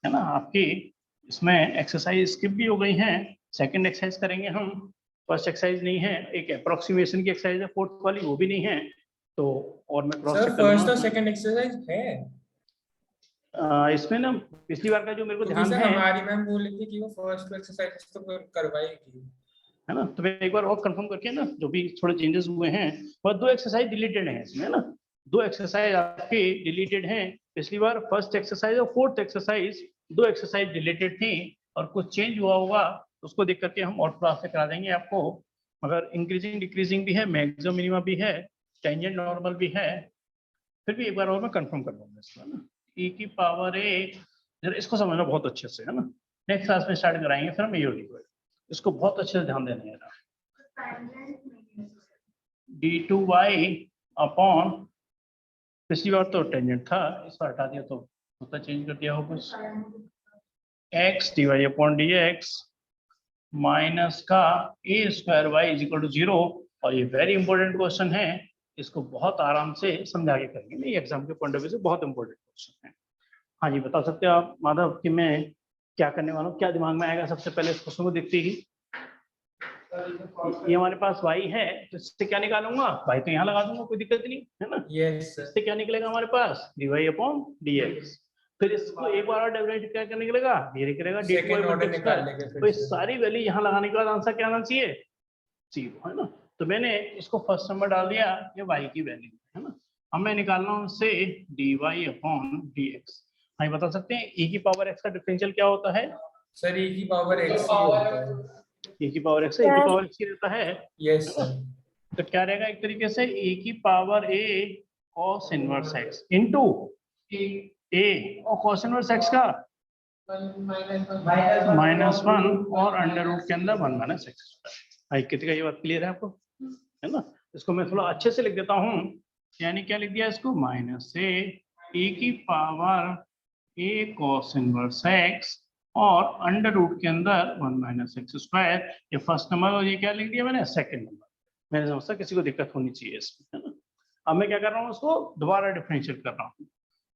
है ना। आपकी इसमें एक्सरसाइज स्किप भी हो गई हैं। सेकंड एक्सरसाइज करेंगे हम, फर्स्ट एक्सरसाइज नहीं है, एक अप्रोक्सीमेशन की एक्सरसाइज है फोर्थ वाली, वो भी नहीं है। तो और मैं क्रॉस सर चेक फर्स्ट और सेकंड एक्सरसाइज है इसमें ना, पिछली बार का जो मेरे को क्योंकि ध्यान सर है हमारी मैम बोल रही थी कि वो फर्स्ट एक्सरसाइज तो करवाएगी। है ना, तो मैं एक बार और कंफर्म करके ना, जो भी थोड़े चेंजेस हुए हैं, और 2 एक्सरसाइज डिलीटेड हैं इसमें, है ना। 2 एक्सरसाइज आपके डिलीटेड हैं पिछली बार, फर्स्ट एक्सरसाइज और फोर्थ एक्सरसाइज 2 एक्सरसाइज डिलीटेड थी, और कुछ चेंज हुआ होगा तो उसको देख करके हम और क्लास से करा देंगे आपको। मगर इंक्रीजिंग डिक्रीजिंग भी है, मैक्सिमम मिनिमम भी है, टेंजेंट नॉर्मल भी है। फिर भी एक बार और मैं कंफर्म कर लूंगा इसको, है ना। e की पावर ए, इसको समझना बहुत अच्छे से, है ना। नेक्स्ट क्लास में स्टार्ट कराएंगे फिर हम AOD को, इसको बहुत अच्छे से ध्यान देना है। d2y अपॉन, पिछली बार तो टेंजेंट था, इस बार हटा दिया तो होता चेंज कर दिया हो कुछ, x dy upon dx minus का a square y is equal to 0। और ये वेरी इंपॉर्टेंट क्वेश्चन है, इसको बहुत आराम से समझा के करेंगे, ये एग्जाम के पॉइंट ऑफ व्यू से बहुत इंपॉर्टेंट क्वेश्चन है। हाँ जी, बता सकते हो आप माधव कि मैं क्या करने वाला हूँ, क्या दिमाग में आएगा सबसे पहले इस क्वेश्चन को देखते ही। ये हमारे पास y है, तो इससे क्या निकालूंगा, y तो यहाँ लगा दूंगा, कोई दिक्कत नहीं है ना। Yes sir. इससे क्या निकलेगा हमारे पास, dy अपॉन dx। फिर इसको एक बार और डेरिवेटिव क्या करने निकलेगा, ये निकलेगा d2y सेकंड ऑर्डर निकाल लेंगे तो फिर ये से। सारी वैल्यू यहाँ लगाने के बाद आंसर क्या आना चाहिए, 0, है ना। तो मैंने इसको फर्स्ट नंबर डाल दिया, ये y की वैल्यू है ना। अब मैं निकाल रहा हूँ इससे dy अपॉन dx। हाँ, बता सकते हैं e की पावर x का डिफरेंशियल क्या होता है, सर e की पावर x ही होता है। e की पावर x, e की पावर x ही रहता है। Yes sir. तो क्या रहेगा, एक तरीके से e की power a cos inverse x into a, और cos इनवर्स x का -1 और अंडर रूट के अंदर 1 माइनस एक्स स्क्वायर। कितनी का ये बात क्लियर है आपको, है ना। इसको मैं थोड़ा अच्छे से लिख देता हूँ, यानी क्या लिख दिया इसको, माइनस से e की power a cos inverse x और अंडर रूट के अंदर 1 माइनस एक्स स्क्वायर। ये फर्स्ट नंबर, और ये क्या लिख दिया मैंने, सेकंड नंबर। मैंने समझता किसी को दिक्कत होनी चाहिए इसमें, है ना। अब मैं क्या कर रहा हूँ, उसको दोबारा डिफरेंशिएट कर रहा हूँ।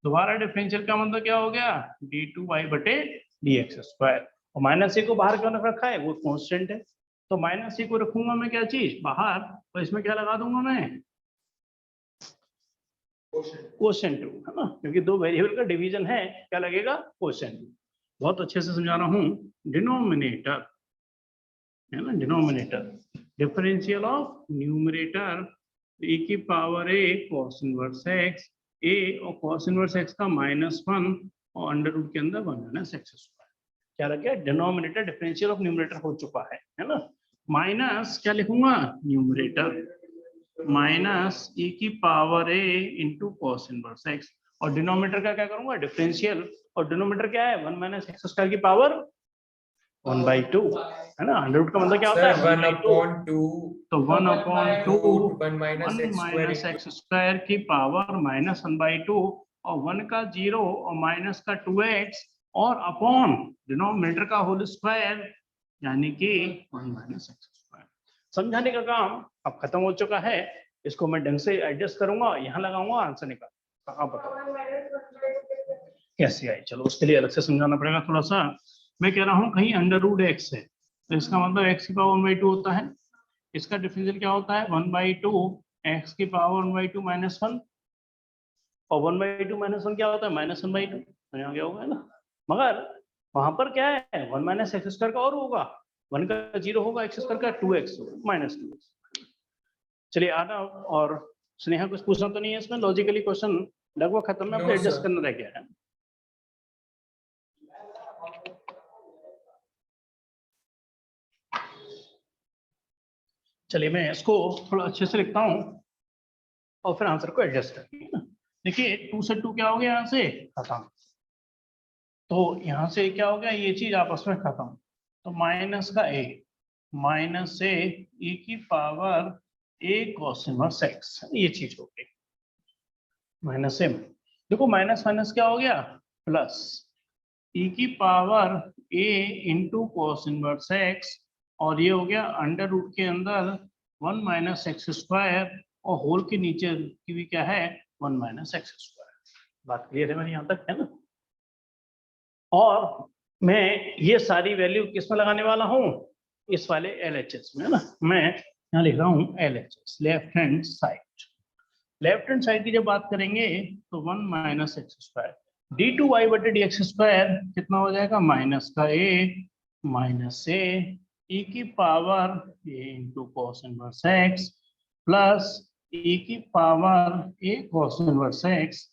दोबारा डिफरेंशियल का मतलब क्या हो गया, d2y बटे dx स्क्वायर। और माइनस ए को बाहर क्यों रखा है, वो कांस्टेंट है, तो माइनस ए को रखूंगा मैं क्या चीज बाहर, और इसमें क्या लगा दूंगा मैं, कोशेंट, है ना, क्योंकि 2 वेरिएबल का डिवीजन है, क्या लगेगा, कोशेंट। बहुत अच्छे से समझा रहा हूँ, डिनोमिनेटर है ना, denominator differential of numerator e की power a cos inverse x, a और cos इनवर्स x का -1 और अंडर रूट के अंदर 1 माइनस एक्स स्क्वायर। क्या लग गया, डिनोमिनेटर डिफरेंशियल ऑफ न्यूमरेटर हो चुका है ना। माइनस क्या लिखूंगा, न्यूमरेटर माइनस e की power a into cos inverse x, और डिनोमिनेटर का क्या करूंगा, डिफरेंशियल, और डिनोमिनेटर क्या है, 1 माइनस एक्स स्क्वायर की पावर 1/2, है ना। अंडर रूट का मतलब क्या होता है, 1/2 तो 1/2 1 माइनस 1 माइनस एक्स स्क्वायर की पावर -1/2, और 1 का 0 और माइनस का 2x, और अपॉन डिनोमिनेटर का होल स्क्वायर, यानी कि 1 माइनस एक्स स्क्वायर। समझाने का काम अब खत्म हो चुका है, इसको मैं ढंग से एडजस्ट करूंगा, यहाँ लगाऊंगा, आंसर निकाल। आप बताओ कैसे आई, चलो उसके लिए अलग से समझाना पड़ेगा थोड़ा सा। मैं कह रहा हूँ कहीं अंडर रूट एक्स है, तो इसका मतलब x की पावर 1/2 होता है, इसका डिफरेंशियल क्या होता है, 1/2 x की पावर 1/2 -1, और 1/2 -1 क्या होता है, -1/2, यहाँ क्या होगा, है ना। मगर वहां पर क्या है, 1 माइनस एक्स स्क्वायर का और होगा, 1 का 0 होगा, एक्स स्क्वायर का 2x -2x। चलिए आना, और स्नेहा कुछ पूछना तो नहीं है इसमें, लॉजिकली क्वेश्चन लगभग खत्म है, अब एडजस्ट करना रह गया है। चलिए मैं इसको थोड़ा अच्छे से लिखता हूँ, और फिर आंसर को एडजस्ट करेंगे ना। देखिए 2 से 2 क्या हो गया, यहाँ से खत्म, तो यहाँ से क्या हो गया, ये चीज आपस में खत्म, तो माइनस का a, माइनस से e की पावर ए cos इनवर्स x, ये चीज हो गई माइनस m। देखो माइनस माइनस क्या हो गया प्लस e की power a into cos inverse x, और ये हो गया अंडर रूट के अंदर 1 माइनस एक्स स्क्वायर, और होल के नीचे की भी क्या है 1 माइनस एक्स स्क्वायर। बात क्लियर है मेरी यहाँ तक, है ना? और मैं ये सारी वैल्यू किस में लगाने वाला हूँ, इस वाले LHS में, है ना? मैं यहाँ लिख रहा हूँ LHS, left hand side. Left hand side की जब बात करेंगे तो 1 माइनस एक्स स्क्वायर d2y बटे डी एक्स स्क्वायर कितना हो जाएगा, माइनस का a माइनस a e की power a into cos inverse x plus e की power a cos inverse x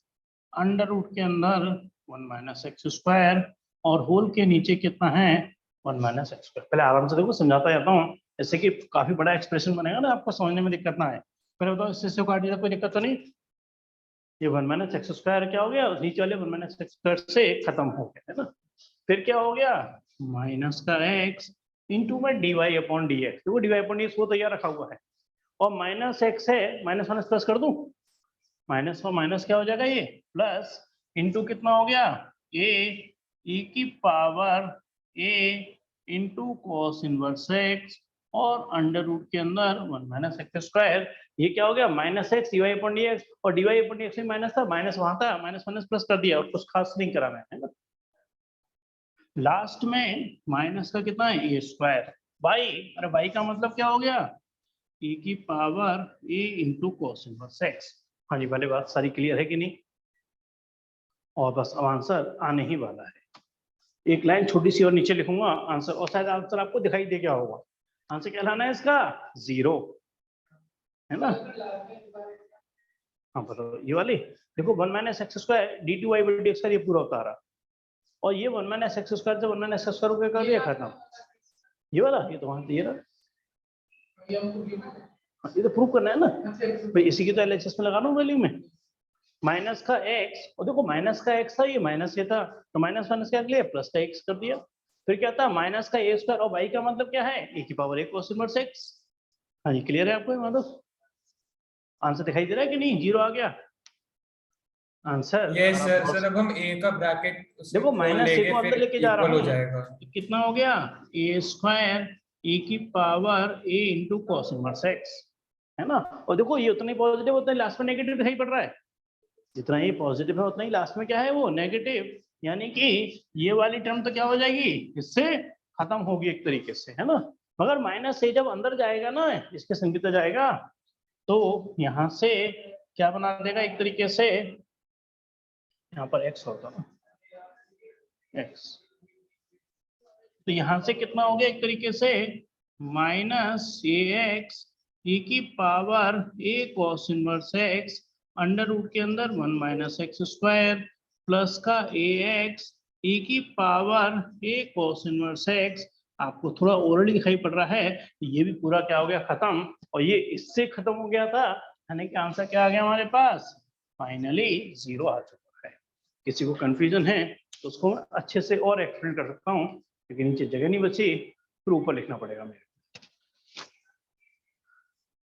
under root के अंदर 1 माइनस एक्स स्क्वायर, और होल के नीचे कितना है 1 माइनस एक्स स्क्वायर। पहले आराम से देखो समझाता जाता हूँ, जैसे कि काफी बड़ा एक्सप्रेशन बनेगा ना, आपको समझने में दिक्कत ना आए। पहले बताओ इससे काट दिया कोई दिक्कत तो नहीं? ये 1 माइनस एक्स स्क्वायर क्या हो गया, नीचे वाले 1 माइनस एक्स स्क्वायर से खत्म हो गया, है ना? फिर क्या हो गया माइनस का x इंटू में dy अपॉन डी एक्स, देखो dy अपॉन डी एक्स वो तैयार रखा हुआ है, और माइनस एक्स है, माइनस माइनस प्लस कर दूं, माइनस और माइनस क्या हो जाएगा ये प्लस, इंटू कितना हो गया a e की power a into cos inverse x, और अंडर रूट के अंदर 1 माइनस एक्स स्क्वायर, ये क्या हो गया minus x dy upon D x, और dy अपॉन डी एक्स में माइनस था, माइनस वहां था, माइनस माइनस प्लस कर दिया, और कुछ खास नहीं करा मैं, है ना? लास्ट में माइनस का कितना है ए स्क्वायर बाई, अरे बाई का मतलब क्या हो गया e की power a into cos inverse x। हाँ जी, पहले बात सारी क्लियर है कि नहीं? और बस अब आंसर आने ही वाला है। एक लाइन छोटी सी और नीचे लिखूंगा आंसर, और शायद आंसर आपको दिखाई दे क्या होगा। आंसर क्या लाना है इसका, 0, है ना? हाँ बताओ, ये वाली देखो 1 माइनस एक्स स्क्वायर d2y बटे डी एक्स का ये पूरा उतारा, और ये 1 माइनस एक्स स्क्वायर से 1 माइनस एक्स स्क्वायर को कर दिया खत्म, ये वाला, ये तो वहां ये रहा, ये तो प्रूव करना है ना भाई, इसी की तो LHS में लगा लो वैल्यू में, माइनस का x, और देखो माइनस का x था, ये माइनस ये था, तो माइनस माइनस क्या लिया प्लस का x कर दिया, फिर क्या था माइनस का a स्क्वायर, और y का मतलब क्या है a की power a cos inverse x। हाँ जी, क्लियर है आपको ये मतलब? आंसर दिखाई दे रहा है कि नहीं, 0 आ गया आंसर। यस सर, अब हम a का ब्रैकेट देखो माइनस a को अंदर लेके जा रहा हो हूँ, जाएगा, तो कितना हो गया a स्क्वायर e की power a into cos inverse x, है ना? और देखो ये उतना ही पॉजिटिव, उतना ही लास्ट में नेगेटिव दिखाई पड़ रहा है, जितना ही पॉजिटिव है उतना ही लास्ट में क्या है वो नेगेटिव, यानी कि ये वाली टर्म तो क्या हो जाएगी इससे खत्म होगी एक तरीके से, है ना? मगर माइनस से जब अंदर जाएगा ना, इसके संगीत जाएगा, तो यहाँ से क्या बना देगा एक तरीके से, यहाँ पर x होता ना x, तो यहाँ से कितना हो गया एक तरीके से माइनस ax e की power a cos inverse x under root के अंदर 1 माइनस एक्स स्क्वायर प्लस का ax e की power a cos inverse x। आपको थोड़ा ओरली दिखाई पड़ रहा है, ये भी पूरा क्या हो गया खत्म, और ये इससे खत्म हो गया था, यानी कि आंसर क्या आ गया हमारे पास, फाइनली 0 आ चुका है। किसी को कंफ्यूजन है तो उसको मैं अच्छे से और एक्सप्लेन कर सकता हूँ, लेकिन नीचे जगह नहीं बची, फिर ऊपर लिखना पड़ेगा मेरे।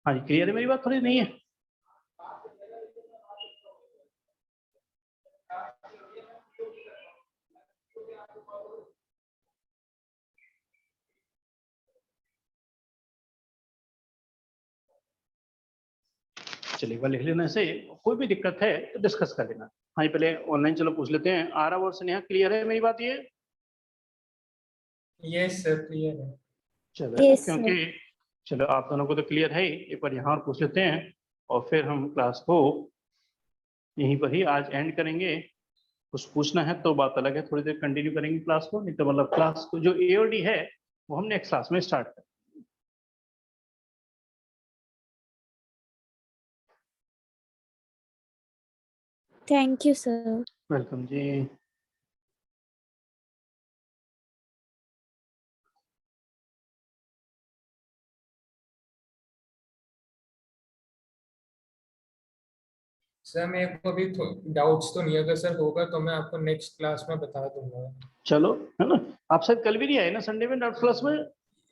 हाँ जी, क्लियर है मेरी बात, थोड़ी नहीं है? चलिए एक बार लिख लेना से, कोई भी दिक्कत है तो डिस्कस कर लेना। हाँ जी, पहले ऑनलाइन चलो पूछ लेते हैं, आरव और स्नेहा क्लियर है मेरी बात ये? यस सर क्लियर है। चलो Yes, क्योंकि चलो आप दोनों को तो क्लियर है ही, एक बार यहाँ और पूछ लेते हैं, और फिर हम क्लास को यहीं पर ही आज एंड करेंगे। कुछ पूछना है तो बात अलग है, थोड़ी देर कंटिन्यू करेंगे क्लास को, नहीं तो मतलब क्लास को जो ए और डी है वो हम नेक्स्ट क्लास में स्टार्ट करेंगे। thank you, sir. वेलकम जी। सर मेरे को अभी डाउट्स तो नहीं है, अगर सर होगा तो मैं आपको नेक्स्ट क्लास में बता दूंगा। चलो, है ना? आप शायद कल भी नहीं आए ना संडे में डाउट क्लास में?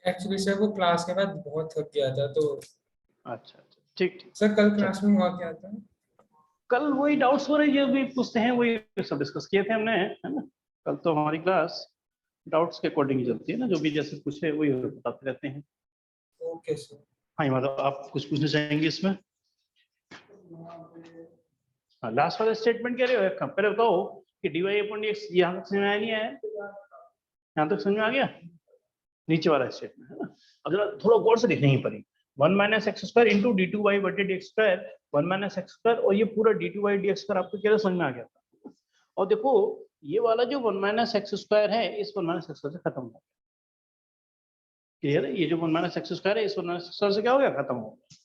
एक्चुअली सर वो क्लास के बाद बहुत थक गया था तो अच्छा अच्छा। ठीक ठीक। सर कल क्लास में हुआ क्या था? कल वही डाउट्स हो रहे जो भी पूछते हैं वही सब डिस्कस किए थे हमने, है ना। कल तो हमारी क्लास डाउट्स के अकॉर्डिंग ही चलती है ना, जो भी जैसे पूछे वही बताते रहते हैं। Okay sir. हाँ मतलब आप कुछ पूछना चाहेंगे इसमें? हाँ लास्ट वाला स्टेटमेंट कह रहे हो, पहले बताओ कि dy अपॉन dx यहाँ तक समझ में आया नहीं आया? यहाँ तक समझ में आ गया? नीचे वाला स्टेटमेंट है ना, अगर थोड़ा गौर से देखने ही पड़ी, 1 minus x square into d two y बटे d x square, 1 minus x square, और ये पूरा d two y d x square आपको क्या समझ में आ गया था। और देखो ये वाला जो 1 माइनस एक्स स्क्वायर है इस 1 माइनस एक्स से खत्म हो गया। क्लियर है? ये जो 1 माइनस एक्स स्क्वायर है इस 1 माइनस एक्स स्क्वायर से क्या हो गया, खत्म हो गया।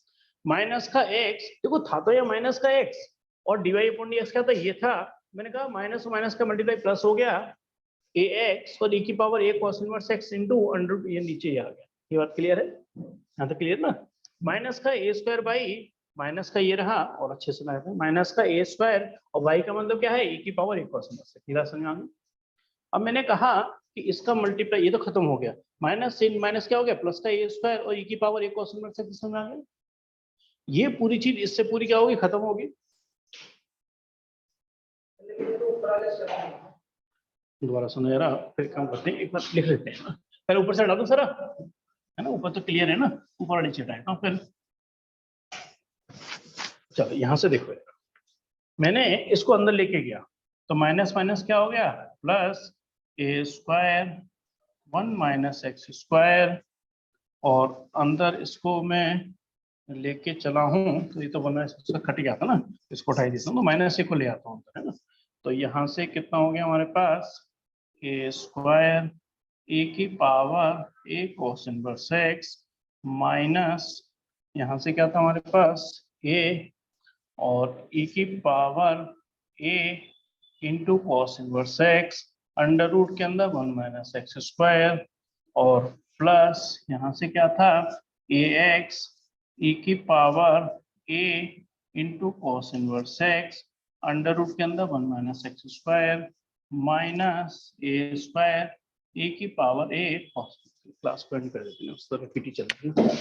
माइनस का एक्स, देखो था तो ये माइनस का एक्स, और D Y upon D X क्या था, ये था। मैंने कहा माइनस और माइनस का मल्टीप्लाई प्लस हो गया ए एक्स और e की power a cos inverse x into under, ये नीचे ही आ गया। ये बात क्लियर है? यहाँ तक क्लियर ना। माइनस का a स्क्वायर बाई माइनस का ये रहा, और अच्छे से लगाते हैं, माइनस का a स्क्वायर और y का मतलब क्या है, e की power a cos inverse x। Clear समझ में आ गया? अब मैंने कहा कि इसका मल्टीप्लाई, ये तो खत्म हो गया, माइनस से माइनस क्या हो गया, प्लस का a स्क्वायर और e की power a cos inverse x। समझ में आ गया? ये पूरी चीज इससे पूरी क्या होगी, खत्म होगी। दोबारा सुनो जरा, फिर काम करते हैं, एक बार लिख लेते हैं। पहले ऊपर से हटा दो सारा, है ना, ऊपर तो क्लियर है ना, ऊपर वाले नीचे हटाए। फिर चलो यहाँ से देखो, मैंने इसको अंदर लेके गया तो माइनस माइनस क्या हो गया, प्लस ए स्क्वायर 1 माइनस एक्स स्क्वायर, और अंदर इसको मैं लेके चला हूँ तो ये तो 1 माइनस एक्स कट गया था ना, इसको उठाई देता हूँ तो माइनस ए को ले आता हूँ अंदर, है ना। तो यहाँ से कितना हो गया हमारे पास, ए स्क्वायर ए की पावर ए कोस इनवर्स एक्स माइनस, यहाँ से क्या था हमारे पास ए, और e की power a into cos inverse X under root के अंदर 1 माइनस एक्स स्क्वायर, और प्लस यहाँ से क्या था ए एक्स e की power a into cos inverse X under root के अंदर 1 minus x square minus A square A की पावर a। क्लास को एंड कर देते हैं, उस तरह पीटी चल रही है।